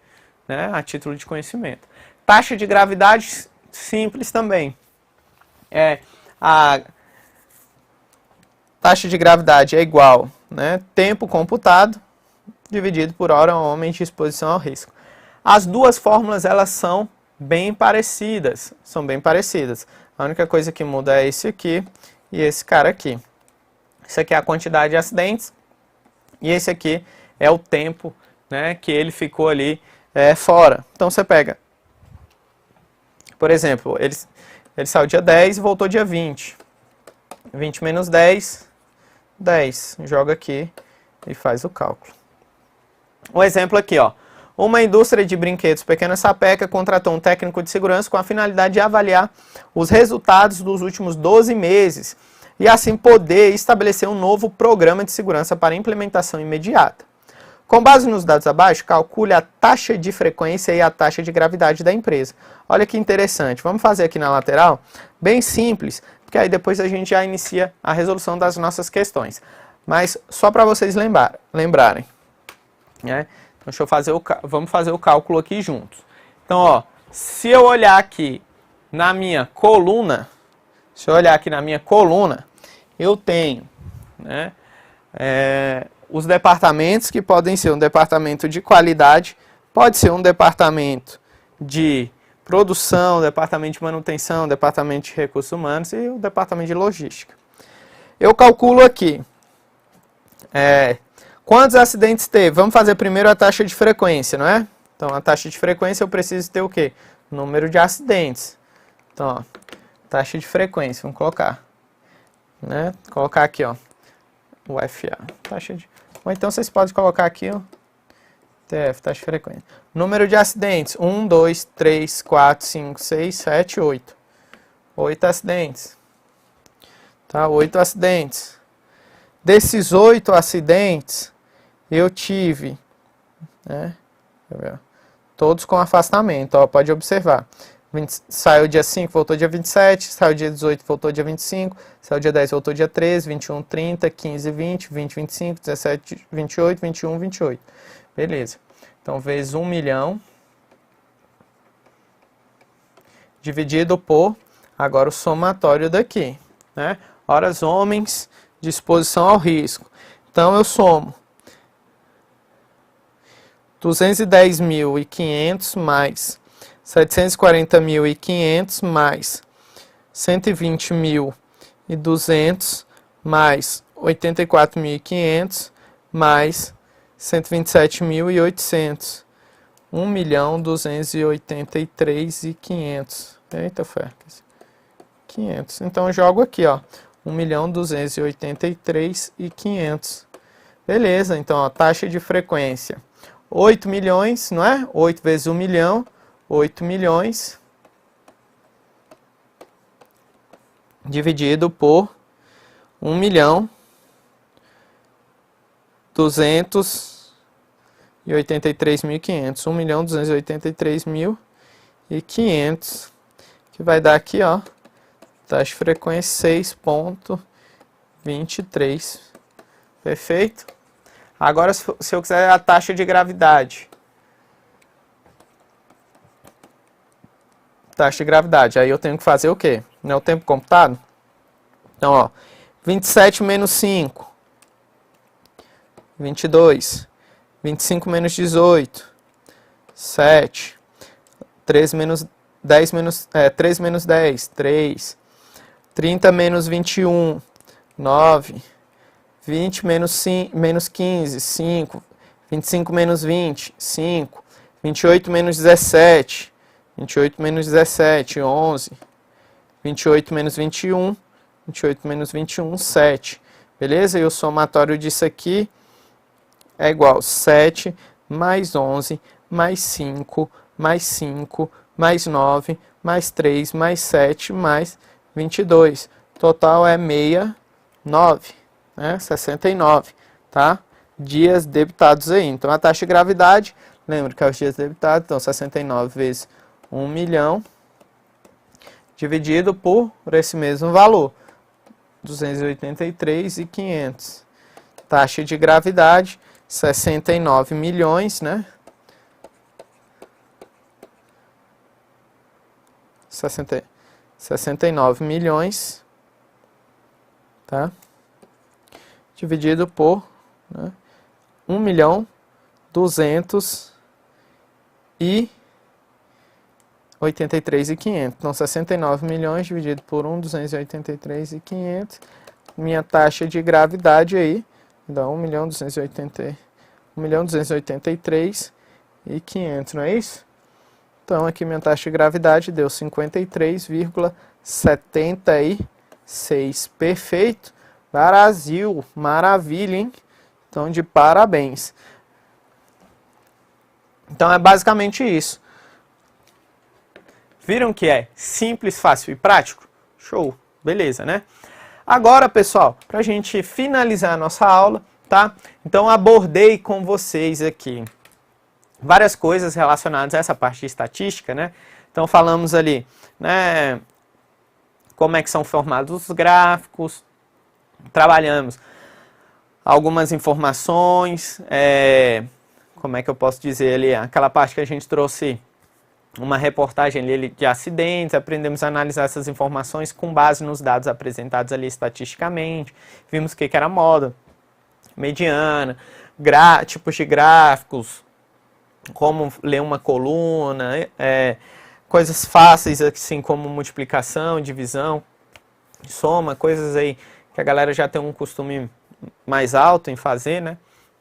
né, a título de conhecimento. Taxa de gravidade simples também. A taxa de gravidade é igual, né, tempo computado dividido por hora homem de exposição ao risco. As duas fórmulas, elas são bem parecidas, A única coisa que muda é esse aqui e esse cara aqui. Isso aqui é a quantidade de acidentes e esse aqui é o tempo, né, que ele ficou ali fora. Então você pega, por exemplo, ele saiu dia 10 e voltou dia 20. 20 menos 10, 10. Joga aqui e faz o cálculo. Um exemplo aqui, ó. Uma indústria de brinquedos Pequena Sapeca contratou um técnico de segurança com a finalidade de avaliar os resultados dos últimos 12 meses e assim poder estabelecer um novo programa de segurança para implementação imediata. Com base nos dados abaixo, calcule a taxa de frequência e a taxa de gravidade da empresa. Olha que interessante. Vamos fazer aqui na lateral, bem simples, porque aí depois a gente já inicia a resolução das nossas questões. Mas só para vocês lembrarem, né? Então, vamos fazer o cálculo aqui juntos. Então, ó, se eu olhar aqui na minha coluna, eu tenho, né, os departamentos que podem ser um departamento de qualidade, pode ser um departamento de produção, departamento de manutenção, departamento de recursos humanos e o departamento de logística. Eu calculo aqui quantos acidentes teve? Vamos fazer primeiro a taxa de frequência, não é? Então, a taxa de frequência eu preciso ter o quê? Número de acidentes. Então, ó, taxa de frequência, vamos colocar. Né? Colocar aqui, ó, o FA. Ou então vocês podem colocar aqui, ó, TF, taxa de frequência. Número de acidentes, 1, 2, 3, 4, 5, 6, 7, 8. 8 acidentes. Tá, 8 acidentes. Desses 8 acidentes, eu tive, né, todos com afastamento, ó, pode observar. Saiu dia 5, voltou dia 27, saiu dia 18, voltou dia 25, saiu dia 10, voltou dia 13, 21, 30, 15, 20, 20, 25, 17, 28, 21, 28. Beleza. Então, vezes 1 milhão, dividido por, agora o somatório daqui, né? Horas homens de exposição ao risco. Então, eu somo 210.500 mais 740.500 mais 120.200 mais 84.500, mais 127.800. 1.283.500. Eita, foi 500. Então eu jogo aqui, ó, 1.283.500. Beleza, então a taxa de frequência 8 milhões, não é? 8 vezes 1 milhão, 8 milhões dividido por 1 milhão 283.500. 1.283.500, que vai dar aqui, ó, taxa de frequência 6,23. Perfeito? Agora, se eu quiser a taxa de gravidade. Taxa de gravidade. Aí eu tenho que fazer o quê? Não é o tempo computado? Então, ó, 27 menos 5. 22. 25 menos 18. 7. 3 menos 10 menos... 3 menos 10. 3. 30 menos 21. 9. 20 menos 15. 5. 25 menos 20. 5. 28 menos 17. 28 menos 17. 11. 28 menos 21. 28 menos 21. 7. Beleza? E o somatório disso aqui é igual a 7 mais 11 mais 5 mais 5 mais 9 mais 3 mais 7 mais 22. Total é 69, né? 69, tá? Dias debitados aí. Então a taxa de gravidade, lembra que é os dias debitados, então 69 vezes 1 milhão dividido por esse mesmo valor, 283.500. Taxa de gravidade 69 milhões, né? 69 milhões, tá? Dividido por, né, 1.283.500. Então, 69 milhões dividido por 283.500. Minha taxa de gravidade aí dá 1.283.500, não é isso? Então, aqui minha taxa de gravidade deu 53,76. Perfeito. Brasil, maravilha, hein? Então, de parabéns. Então, é basicamente isso. Viram que é simples, fácil e prático? Show, beleza, né? Agora, pessoal, para a gente finalizar a nossa aula, tá? Então, abordei com vocês aqui várias coisas relacionadas a essa parte de estatística, né? Então, falamos ali, né, como é que são formados os gráficos, trabalhamos algumas informações, como é que eu posso dizer ali, aquela parte que a gente trouxe uma reportagem ali de acidentes, aprendemos a analisar essas informações com base nos dados apresentados ali estatisticamente, vimos o que era moda, mediana, tipos de gráficos, como ler uma coluna, coisas fáceis assim como multiplicação, divisão, soma, coisas aí que a galera já tem um costume mais alto em fazer, né?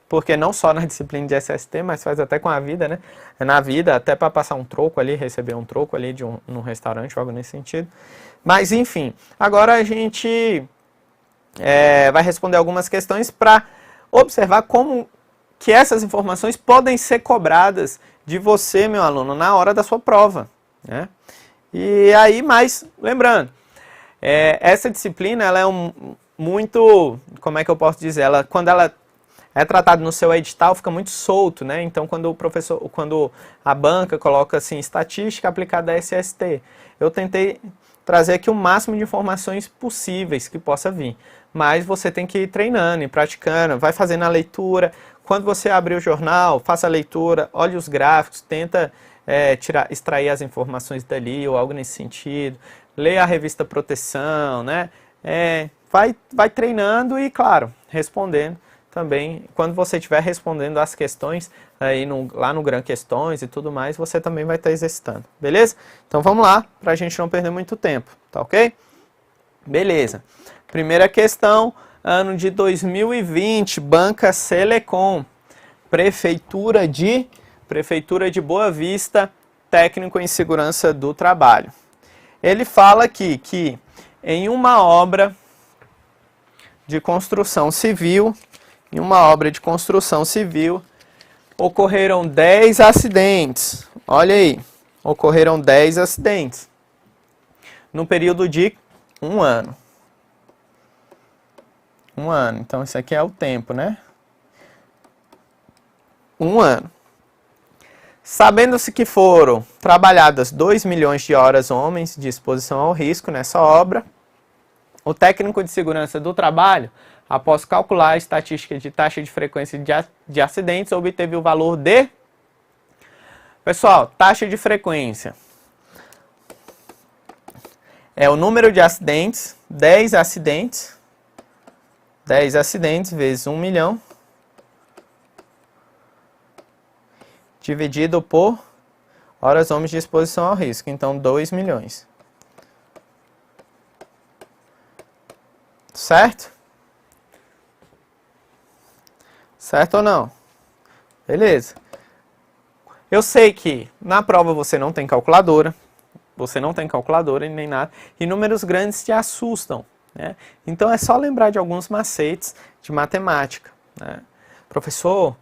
Porque não só na disciplina de SST, mas faz até com a vida, né? Na vida, até para passar um troco ali, receber um troco ali num restaurante, algo nesse sentido. Mas, enfim, agora a gente vai responder algumas questões para observar como que essas informações podem ser cobradas de você, meu aluno, na hora da sua prova, né? E aí, mais, lembrando, essa disciplina, ela é muito, como é que eu posso dizer, quando ela é tratado no seu edital, fica muito solto, né? Então, quando a banca coloca assim, estatística aplicada a SST, eu tentei trazer aqui o máximo de informações possíveis que possa vir. Mas você tem que ir treinando e praticando, vai fazendo a leitura. Quando você abrir o jornal, faça a leitura, olhe os gráficos, tenta extrair as informações dali ou algo nesse sentido. Leia a revista Proteção, né? Vai treinando e, claro, respondendo. Também, quando você estiver respondendo as questões aí lá no Gran Questões e tudo mais, você também vai estar exercitando, beleza? Então vamos lá, para a gente não perder muito tempo, tá ok? Beleza. Primeira questão, ano de 2020, Banca Selecom, Prefeitura de Boa Vista, técnico em segurança do trabalho. Ele fala aqui que em uma obra de construção civil, ocorreram 10 acidentes. Olha aí, ocorreram 10 acidentes no período de um ano. Um ano, então isso aqui é o tempo, né? Um ano. Sabendo-se que foram trabalhadas 2 milhões de horas homens de exposição ao risco nessa obra, o técnico de segurança do trabalho, após calcular a estatística de taxa de frequência de acidentes, obteve o valor de... Pessoal, taxa de frequência é o número de acidentes, 10 acidentes vezes 1 milhão, dividido por horas homens de exposição ao risco, então 2 milhões. Certo? Certo ou não? Beleza. Eu sei que na prova você não tem calculadora e nem nada, e números grandes te assustam, né? Então é só lembrar de alguns macetes de matemática, né? Professor,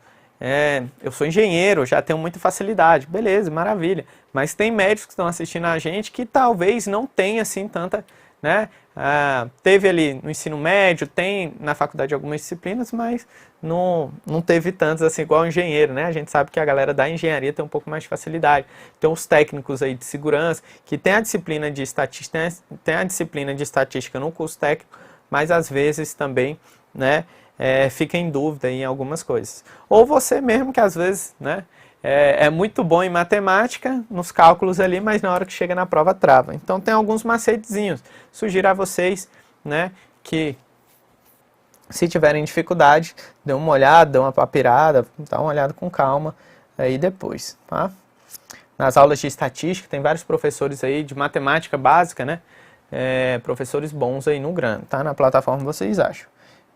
eu sou engenheiro, já tenho muita facilidade. Beleza, maravilha. Mas tem médicos que estão assistindo a gente que talvez não tenha assim tanta, né? Teve ali no ensino médio, tem na faculdade algumas disciplinas, mas não teve tantas assim igual o engenheiro, né? A gente sabe que a galera da engenharia tem um pouco mais de facilidade. Tem os técnicos aí de segurança, que tem a disciplina de estatística no curso técnico, mas às vezes também, né, fica em dúvida em algumas coisas. Ou você mesmo que às vezes, né, é muito bom em matemática, nos cálculos ali, mas na hora que chega na prova trava. Então tem alguns macetezinhos. Sugiro a vocês, né, que se tiverem dificuldade, dê uma olhada, dê uma papirada, dá uma olhada com calma aí depois, tá? Nas aulas de estatística tem vários professores aí de matemática básica, né? Professores bons aí no Grande, tá? Na plataforma vocês acham.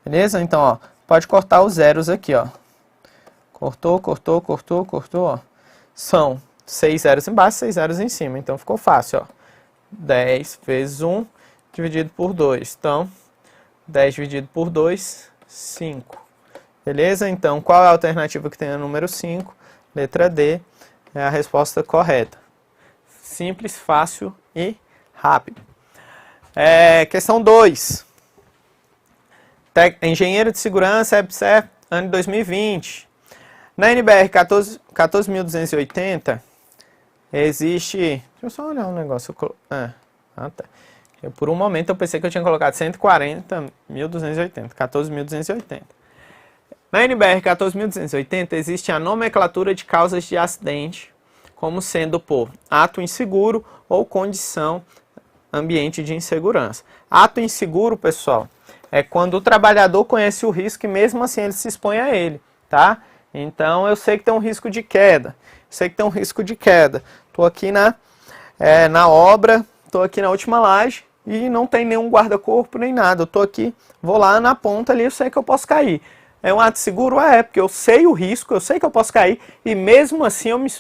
Beleza? Então, ó, pode cortar os zeros aqui, ó. Cortou, ó. São 6 zeros embaixo, 6 zeros em cima. Então, ficou fácil, ó. 10 vezes 1 dividido por 2. Então, 10 dividido por 2, 5. Beleza? Então, qual é a alternativa que tem o número 5? Letra D é a resposta correta. Simples, fácil e rápido. Questão 2. Engenheiro de segurança, EBSER, ano de 2020. Na NBR 14.280, existe... Deixa eu só olhar um negócio. Tá. Por um momento eu pensei que eu tinha colocado 140.280, 14.280. Na NBR 14.280 existe a nomenclatura de causas de acidente, como sendo por ato inseguro ou condição ambiente de insegurança. Ato inseguro, pessoal, é quando o trabalhador conhece o risco e mesmo assim ele se expõe a ele, tá? Então eu sei que tem um risco de queda, Estou aqui na obra, estou aqui na última laje e não tem nenhum guarda-corpo nem nada. Eu estou aqui, vou lá na ponta ali, eu sei que eu posso cair. É um ato seguro? Porque eu sei o risco, eu sei que eu posso cair e mesmo assim eu me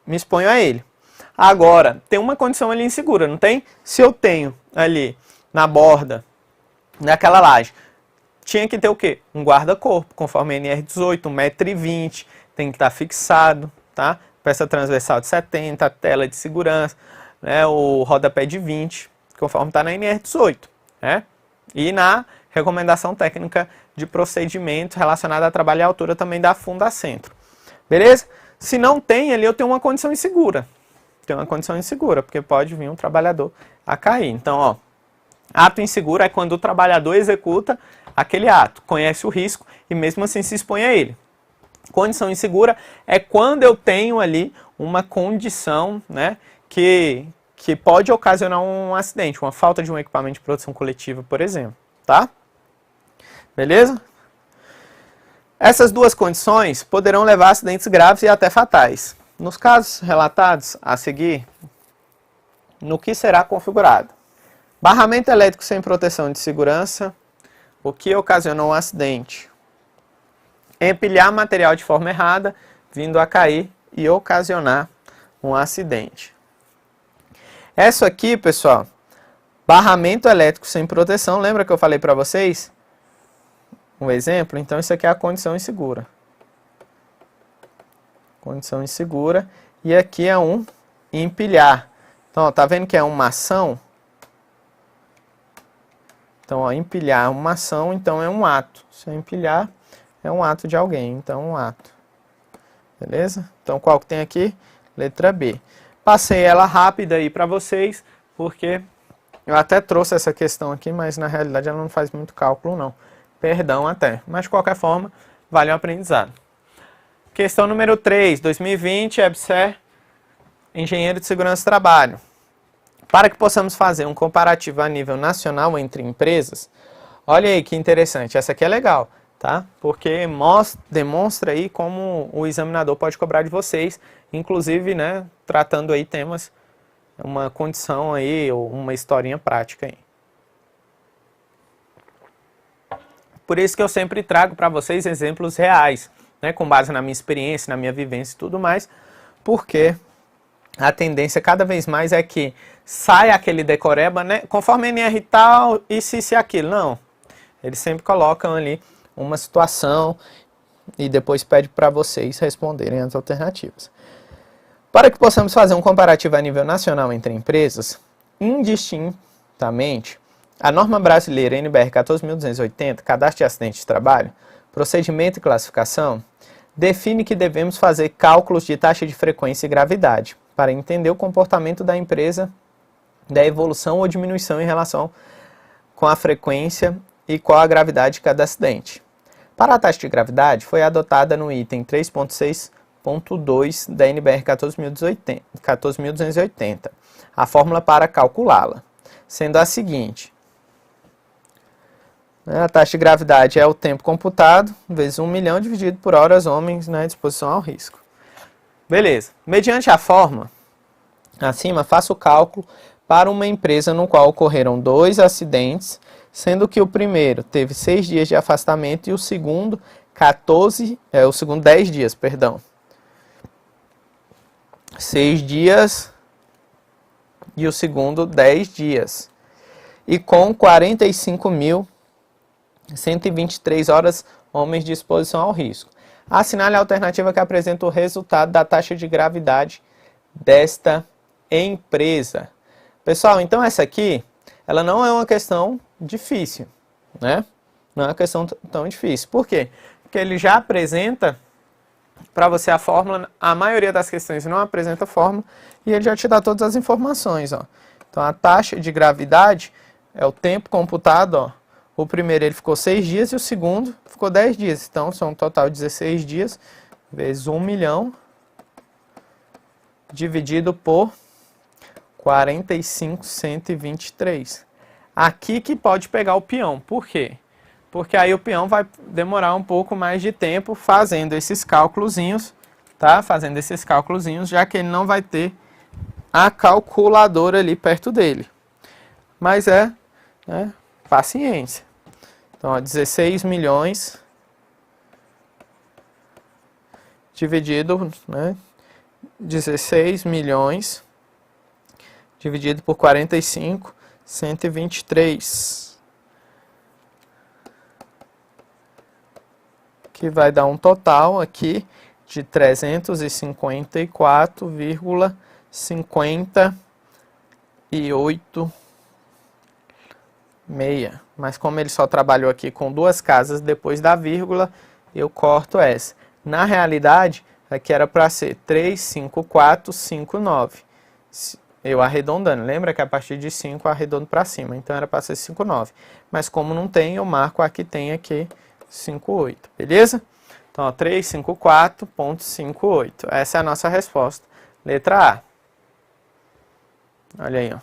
exponho a ele. Agora, tem uma condição ali insegura, não tem? Se eu tenho ali na borda, naquela laje, tinha que ter o quê? Um guarda-corpo, conforme a NR18, 1,20 m, tem que estar fixado, tá? Peça transversal de 70, tela de segurança, né? O rodapé de 20, conforme está na NR18, né? E na recomendação técnica de procedimento relacionada a trabalho e altura também da Fundacentro. Beleza? Se não tem ali, eu tenho uma condição insegura. Porque pode vir um trabalhador a cair. Então, ó, ato inseguro é quando o trabalhador executa aquele ato, conhece o risco e mesmo assim se expõe a ele. Condição insegura é quando eu tenho ali uma condição, né, que pode ocasionar um acidente, uma falta de um equipamento de proteção coletiva, por exemplo, tá? Beleza? Essas duas condições poderão levar a acidentes graves e até fatais. Nos casos relatados a seguir, no que será configurado? Barramento elétrico sem proteção de segurança, o que ocasionou um acidente. Empilhar material de forma errada, vindo a cair e ocasionar um acidente. Essa aqui, pessoal, barramento elétrico sem proteção, lembra que eu falei para vocês? Um exemplo, então isso aqui é a condição insegura. Condição insegura, e aqui é um empilhar. Então, ó, tá vendo que é uma ação? Então, ó, empilhar é uma ação, então é um ato. Se eu empilhar, é um ato de alguém, então um ato. Beleza? Então, qual que tem aqui? Letra B. Passei ela rápida aí para vocês, porque eu até trouxe essa questão aqui, mas na realidade ela não faz muito cálculo não. Perdão até. Mas de qualquer forma, vale o aprendizado. Questão número 3, 2020, EBSER, Engenheiro de Segurança do Trabalho. Para que possamos fazer um comparativo a nível nacional entre empresas, olha aí que interessante, essa aqui é legal, tá? Porque demonstra aí como o examinador pode cobrar de vocês, inclusive, né, tratando aí temas, uma condição aí, ou uma historinha prática aí. Por isso que eu sempre trago para vocês exemplos reais, né, com base na minha experiência, na minha vivência e tudo mais, porque a tendência cada vez mais é que sai aquele decoreba, né, conforme NR tal, e se aquilo. Não, eles sempre colocam ali uma situação e depois pede para vocês responderem as alternativas. Para que possamos fazer um comparativo a nível nacional entre empresas, indistintamente, a norma brasileira NBR 14.280, Cadastro de Acidente de Trabalho, Procedimento e Classificação, define que devemos fazer cálculos de taxa de frequência e gravidade para entender o comportamento da empresa, da evolução ou diminuição em relação com a frequência e qual a gravidade de cada acidente. Para a taxa de gravidade, foi adotada no item 3.6.2 da NBR 14.280, a fórmula para calculá-la, sendo a seguinte. A taxa de gravidade é o tempo computado, vezes 1 milhão, dividido por horas homens na exposição ao risco. Beleza. Mediante a fórmula, acima, faça o cálculo para uma empresa no qual ocorreram 2 acidentes, sendo que o primeiro teve 6 dias de afastamento e o segundo 10 dias, perdão. 6 dias e o segundo 10 dias. E com 45.123 horas homens de exposição ao risco. Assinale a alternativa que apresenta o resultado da taxa de gravidade desta empresa. Pessoal, então essa aqui, ela não é uma questão difícil, né? Não é uma questão tão difícil. Por quê? Porque ele já apresenta para você a fórmula, a maioria das questões não apresenta a fórmula, e ele já te dá todas as informações, ó. Então a taxa de gravidade é o tempo computado, ó. O primeiro ele ficou 6 dias e o segundo ficou 10 dias. Então são um total de 16 dias vezes 1 milhão dividido por 45.123. Aqui que pode pegar o peão. Por quê? Porque aí o peão vai demorar um pouco mais de tempo fazendo esses cálculozinhos, tá? Fazendo esses cálculozinhos, já que ele não vai ter a calculadora ali perto dele. Mas né, paciência. Então, ó, 16 milhões dividido, né? 16 milhões dividido por 45.123. Que vai dar um total aqui de 354,58 meia. Mas como ele só trabalhou aqui com 2 casas depois da vírgula, eu corto essa. Na realidade, aqui era para ser 35459. Eu arredondando. Lembra que a partir de 5 eu arredondo para cima. Então era para ser 59. Mas como não tem, eu marco aqui, tem aqui 58. Beleza? Então, 354.58. Essa é a nossa resposta. Letra A. Olha aí, ó.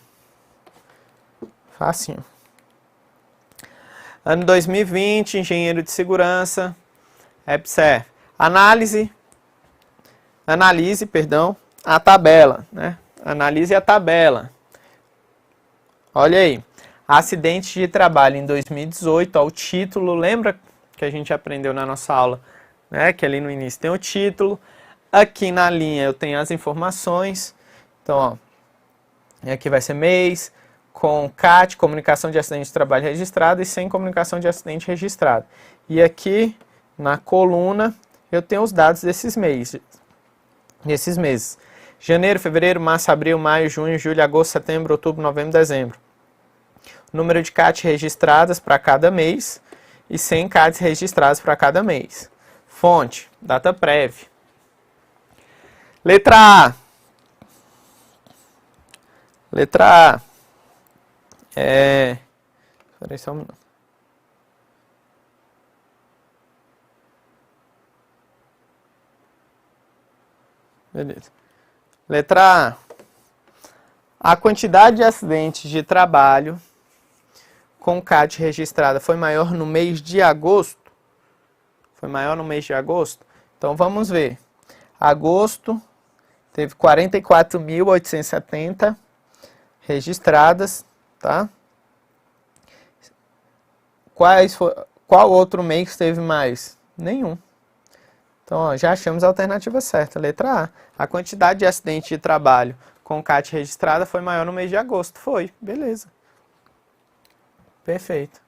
Facinho. Ano 2020, engenheiro de segurança, EBSER. Analise a tabela, né? Analise a tabela. Olha aí. Acidentes de trabalho em 2018, ó, o título, lembra que a gente aprendeu na nossa aula, né? Que ali no início tem o título, aqui na linha eu tenho as informações, então, ó, aqui vai ser mês, com CAT, comunicação de acidente de trabalho registrado, e sem comunicação de acidente registrado. E aqui, na coluna, eu tenho os dados desses meses. Janeiro, fevereiro, março, abril, maio, junho, julho, agosto, setembro, outubro, novembro, dezembro. Número de CAT registradas para cada mês e 100 CATs registrados para cada mês. Fonte, Dataprev. Letra A. Letra A. Peraí só um minuto. Beleza. Letra A. A quantidade de acidentes de trabalho com CAT registrada foi maior no mês de agosto? Foi maior no mês de agosto? Então vamos ver. Agosto teve 44.870 registradas, tá? Qual outro mês teve mais? Nenhum. Então, ó, já achamos a alternativa certa. Letra A. A quantidade de acidentes de trabalho com CAT registrada foi maior no mês de agosto. Foi. Beleza. Perfeito.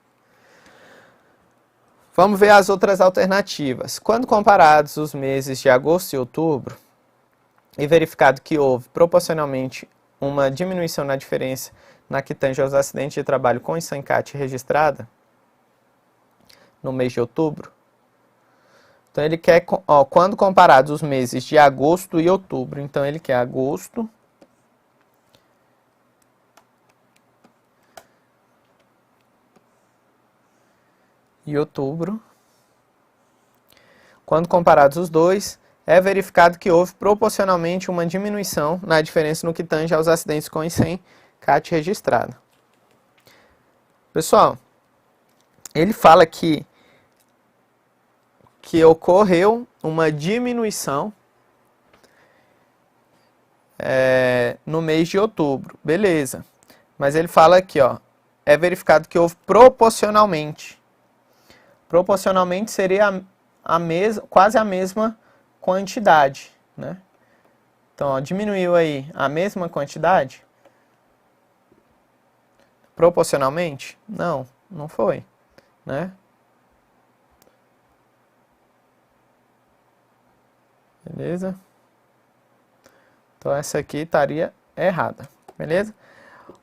Vamos ver as outras alternativas. Quando comparados os meses de agosto e outubro, e verificado que houve proporcionalmente uma diminuição na diferença na que tange aos acidentes de trabalho com e sem CAT registrada, no mês de outubro, então ele quer, ó, quando comparados os meses de agosto e outubro, então ele quer agosto e outubro. Quando comparados os dois, é verificado que houve proporcionalmente uma diminuição na diferença no que tange aos acidentes com e sem CAT registrada. Pessoal, ele fala que ocorreu uma diminuição no mês de outubro. Beleza. Mas ele fala aqui, ó, é verificado que houve proporcionalmente. Proporcionalmente seria quase a mesma quantidade, né? Então, ó, diminuiu aí a mesma quantidade? Proporcionalmente? Não, não foi, né? Beleza? Então, essa aqui estaria errada, beleza?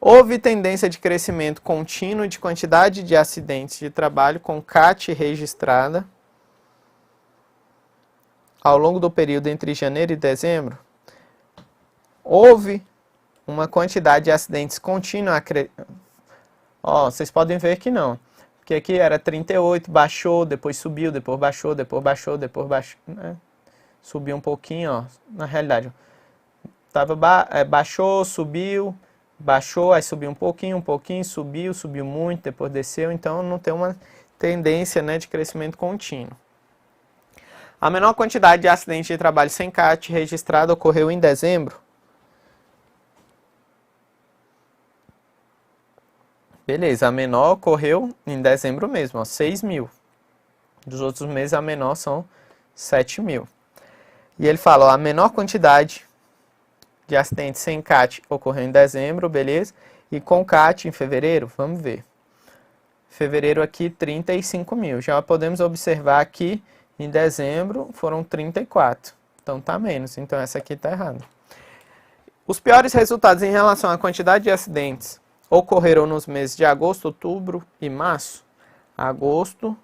Houve tendência de crescimento contínuo de quantidade de acidentes de trabalho com CAT registrada ao longo do período entre janeiro e dezembro. Houve uma quantidade de acidentes contínua. Ó, vocês podem ver que não. Porque aqui era 38, baixou, depois subiu, depois baixou, depois baixou, depois baixou, né? Subiu um pouquinho, ó. Na realidade, baixou, subiu, baixou, aí subiu um pouquinho, subiu muito, depois desceu. Então, não tem uma tendência, né, de crescimento contínuo. A menor quantidade de acidentes de trabalho sem CAT registrado ocorreu em dezembro. Beleza, a menor ocorreu em dezembro mesmo, ó, 6.000. Dos outros meses, a menor são 7.000. E ele fala, ó, a menor quantidade de acidentes sem CAT ocorreu em dezembro, beleza? E com CAT em fevereiro, vamos ver. Fevereiro aqui, 35.000. Já podemos observar aqui, em dezembro, foram 34. Então, tá menos. Então, essa aqui tá errada. Os piores resultados em relação à quantidade de acidentes ocorreram nos meses de agosto, outubro e março. Agosto,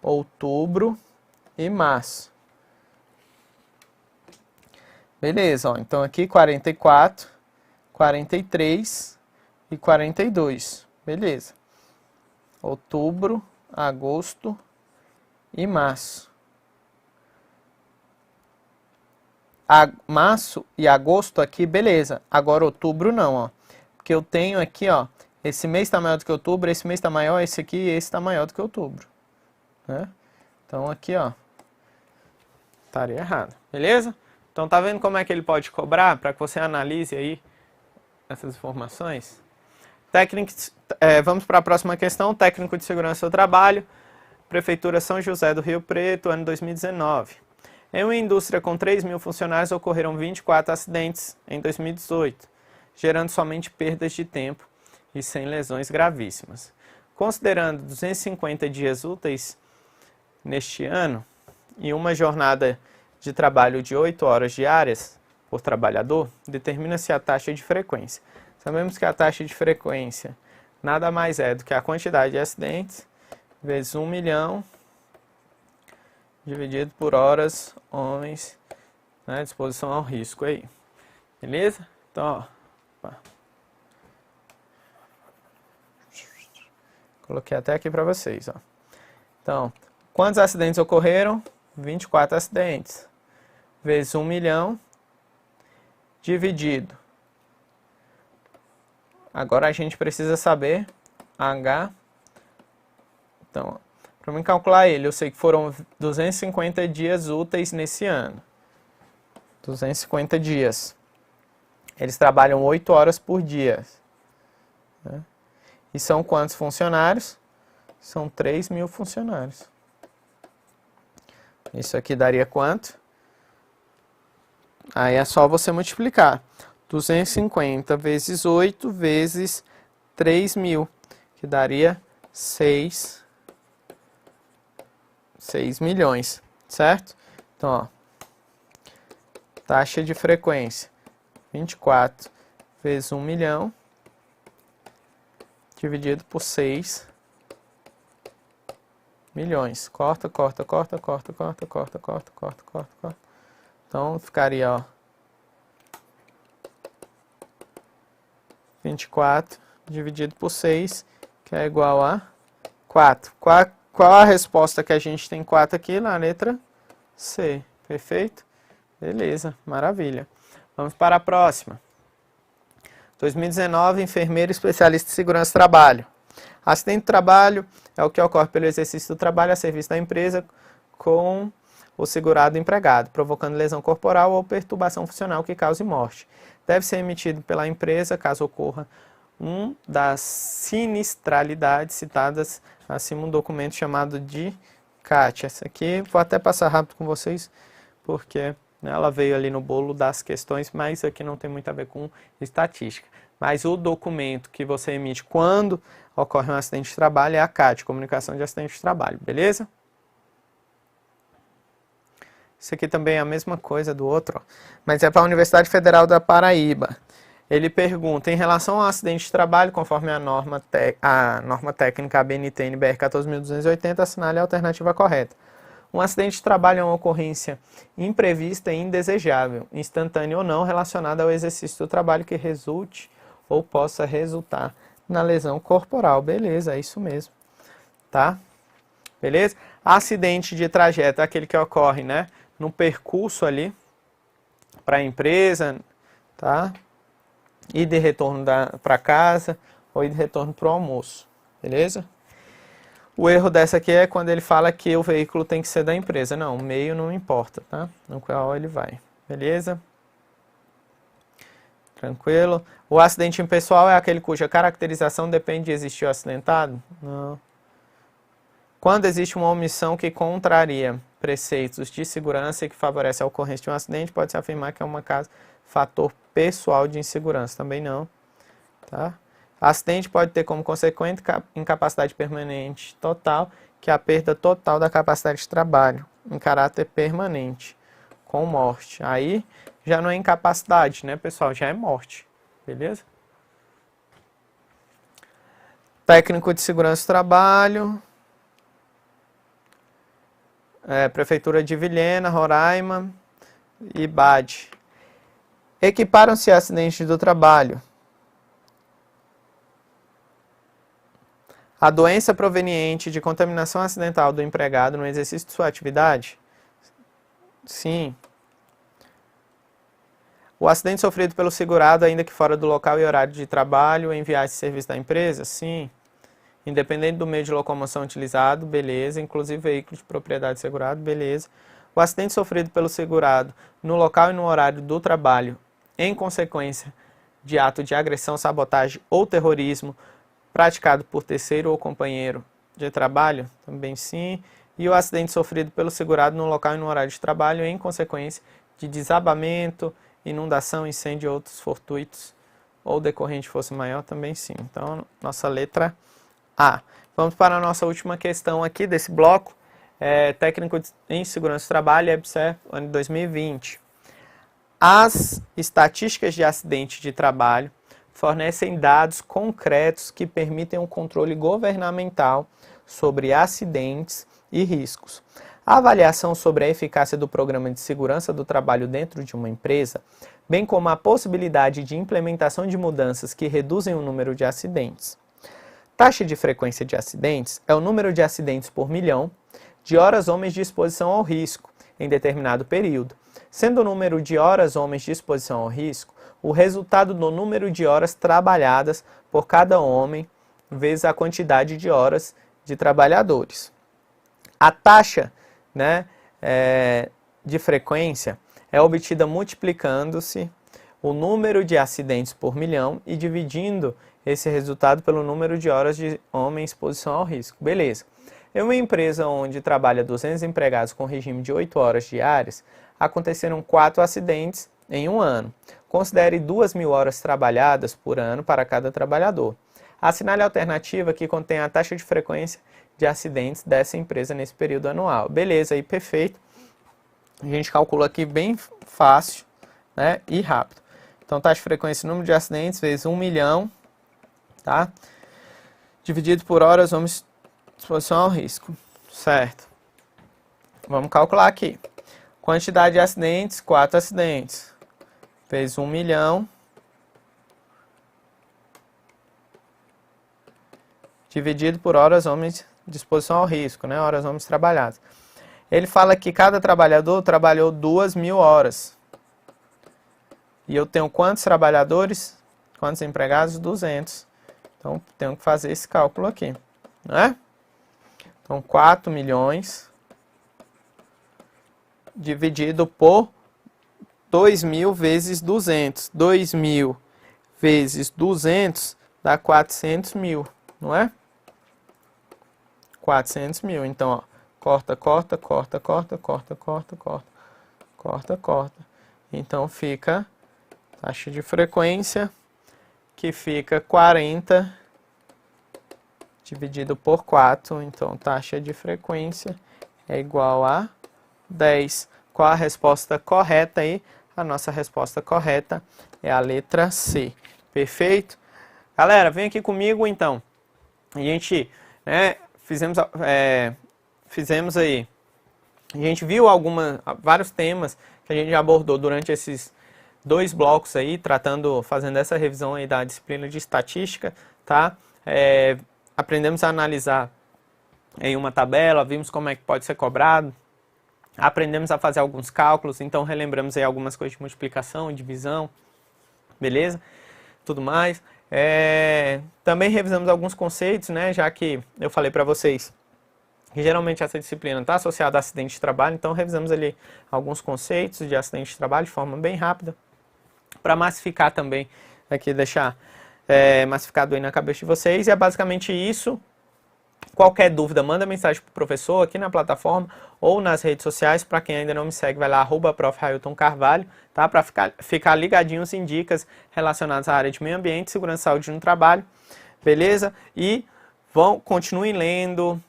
outubro e março. Beleza, ó, então aqui 44, 43 e 42. Beleza. Outubro, agosto e março. Março e agosto aqui, beleza. Agora outubro não, ó. Porque eu tenho aqui, ó, esse mês está maior do que outubro, esse mês está maior, esse aqui e esse está maior do que outubro, né? Então aqui, ó, estaria errado, beleza? Então tá vendo como é que ele pode cobrar? Para que você analise aí essas informações. Vamos para a próxima questão. Técnico de segurança do trabalho, Prefeitura São José do Rio Preto, ano 2019. Em uma indústria com 3.000 funcionários, ocorreram 24 acidentes em 2018, gerando somente perdas de tempo e sem lesões gravíssimas. Considerando 250 dias úteis neste ano e uma jornada de trabalho de 8 horas diárias por trabalhador, determina-se a taxa de frequência. Sabemos que a taxa de frequência nada mais é do que a quantidade de acidentes vezes 1 milhão dividido por horas, homens, né, disposição ao risco aí. Beleza? Então, ó. Coloquei até aqui para vocês, ó. Então, quantos acidentes ocorreram? 24 acidentes. Vezes 1 milhão dividido. Agora a gente precisa saber H. Então, para mim calcular ele, eu sei que foram 250 dias úteis nesse ano. 250 dias. Eles trabalham 8 horas por dia. Né? E são quantos funcionários? São 3.000 funcionários. Isso aqui daria quanto? Aí é só você multiplicar. 250 vezes 8 vezes 3.000, que daria 6 milhões, certo? Então, ó, taxa de frequência, 24 vezes 1 milhão, dividido por 6 milhões. Corta. Então, ficaria, ó, 24 dividido por 6, que é igual a 4. Qual a resposta que a gente tem 4 aqui? Na letra C. Perfeito? Beleza, maravilha. Vamos para a próxima. 2019, enfermeiro especialista em segurança do trabalho. Acidente de trabalho é o que ocorre pelo exercício do trabalho a serviço da empresa com o segurado empregado, provocando lesão corporal ou perturbação funcional que cause morte. Deve ser emitido pela empresa caso ocorra das sinistralidades citadas acima, um documento chamado de CAT. Essa aqui, vou até passar rápido com vocês, porque ela veio ali no bolo das questões, mas aqui não tem muito a ver com estatística. Mas o documento que você emite quando ocorre um acidente de trabalho é a CAT, Comunicação de Acidente de Trabalho, beleza? Isso aqui também é a mesma coisa do outro, ó, mas é para a Universidade Federal da Paraíba. Ele pergunta, em relação ao acidente de trabalho, conforme a norma técnica ABNT-NBR 14.280, assinale a alternativa correta. Um acidente de trabalho é uma ocorrência imprevista e indesejável, instantânea ou não, relacionada ao exercício do trabalho que resulte ou possa resultar na lesão corporal. Beleza, é isso mesmo. Tá? Beleza? Acidente de trajeto é aquele que ocorre, né, no percurso ali para a empresa, tá? E de retorno para casa ou de retorno para o almoço, beleza? O erro dessa aqui é quando ele fala que o veículo tem que ser da empresa. Não, o meio não importa, tá? No qual ele vai, beleza? Tranquilo? O acidente impessoal é aquele cuja caracterização depende de existir o acidentado? Não. Quando existe uma omissão que contraria preceitos de segurança e que favorece a ocorrência de um acidente, pode-se afirmar que é uma causa fator pessoal de insegurança. Também não. Tá? Acidente pode ter como consequência incapacidade permanente total, que é a perda total da capacidade de trabalho, em caráter permanente, com morte. Aí já não é incapacidade, né, pessoal? Já é morte. Beleza? Técnico de segurança do trabalho. Prefeitura de Vilhena, Roraima e BAD. Equiparam-se a acidentes do trabalho. A doença proveniente de contaminação acidental do empregado no exercício de sua atividade? Sim. O acidente sofrido pelo segurado, ainda que fora do local e horário de trabalho, em viagem de serviço da empresa? Sim. Independente do meio de locomoção utilizado? Beleza. Inclusive veículo de propriedade segurado? Beleza. O acidente sofrido pelo segurado no local e no horário do trabalho, em consequência de ato de agressão, sabotagem ou terrorismo praticado por terceiro ou companheiro de trabalho, também sim, e o acidente sofrido pelo segurado no local e no horário de trabalho em consequência de desabamento, inundação, incêndio ou outros fortuitos ou decorrente de força maior, também sim. Então, nossa letra A. Vamos para a nossa última questão aqui desse bloco. Técnico em segurança do trabalho, EBSER, ano de 2020. As estatísticas de acidente de trabalho fornecem dados concretos que permitem um controle governamental sobre acidentes e riscos. A avaliação sobre a eficácia do programa de segurança do trabalho dentro de uma empresa, bem como a possibilidade de implementação de mudanças que reduzem o número de acidentes. Taxa de frequência de acidentes é o número de acidentes por milhão de horas homens de exposição ao risco em determinado período, sendo o número de horas homens de exposição ao risco o resultado do número de horas trabalhadas por cada homem vezes a quantidade de horas de trabalhadores. A taxa, de frequência é obtida multiplicando-se o número de acidentes por milhão e dividindo esse resultado pelo número de horas de homem em exposição ao risco. Beleza. Em uma empresa onde trabalha 200 empregados com regime de 8 horas diárias, aconteceram 4 acidentes em um ano. Considere 2.000 horas trabalhadas por ano para cada trabalhador. Assinale a alternativa que contém a taxa de frequência de acidentes dessa empresa nesse período anual. Beleza, aí perfeito. A gente calcula aqui bem fácil, e rápido. Então, taxa de frequência, número de acidentes vezes 1 milhão, tá? Dividido por horas, vamos exposição ao risco, certo? Vamos calcular aqui. Quantidade de acidentes, 4 acidentes, vezes 1 milhão, dividido por horas homens de exposição ao risco, horas homens trabalhadas. Ele fala que cada trabalhador trabalhou 2.000 horas. E eu tenho quantos trabalhadores? Quantos empregados? 200. Então, tenho que fazer esse cálculo aqui, Então, 4 milhões dividido por 2.000 vezes 200. 2.000 vezes 200 dá 400 mil, não é? 400 mil. Então, ó, corta, corta, corta, corta, corta, corta, corta, corta, corta. Então, fica taxa de frequência, que fica 40 dividido por 4. Então, taxa de frequência é igual a 10. Qual a resposta correta aí? A nossa resposta correta é a letra C. Perfeito? Galera, vem aqui comigo então. A gente, fizemos aí. A gente viu vários temas que a gente já abordou durante esses 2 blocos aí, fazendo essa revisão aí da disciplina de estatística, tá? Aprendemos a analisar em uma tabela, vimos como é que pode ser cobrado, aprendemos a fazer alguns cálculos, então relembramos aí algumas coisas de multiplicação, divisão, beleza? Tudo mais. Também revisamos alguns conceitos, já que eu falei para vocês que geralmente essa disciplina está associada a acidente de trabalho, então revisamos ali alguns conceitos de acidente de trabalho de forma bem rápida, para massificar também, aqui deixar massificado aí na cabeça de vocês, e é basicamente isso. Qualquer dúvida, manda mensagem para o professor aqui na plataforma ou nas redes sociais. Para quem ainda não me segue, vai lá, @prof.Railton_Carvalho, tá? Para ficar ligadinhos em dicas relacionadas à área de meio ambiente, segurança e saúde no trabalho, beleza? E continuem lendo,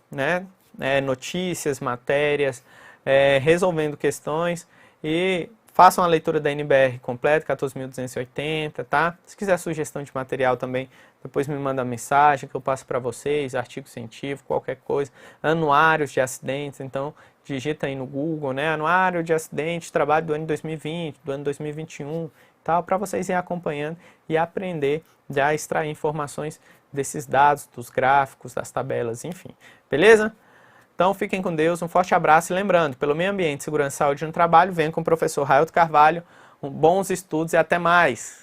notícias, matérias, resolvendo questões e façam a leitura da NBR completa, 14.280, tá? Se quiser sugestão de material também, depois me manda mensagem que eu passo para vocês, artigo científico, qualquer coisa. Anuários de acidentes, então digita aí no Google, anuário de acidente, trabalho do ano 2020, do ano 2021, tal, para vocês irem acompanhando e aprender já a extrair informações desses dados, dos gráficos, das tabelas, enfim. Beleza? Então, fiquem com Deus, um forte abraço e lembrando, pelo meio ambiente, segurança e saúde no trabalho, venha com o professor Railton Carvalho, bons estudos e até mais!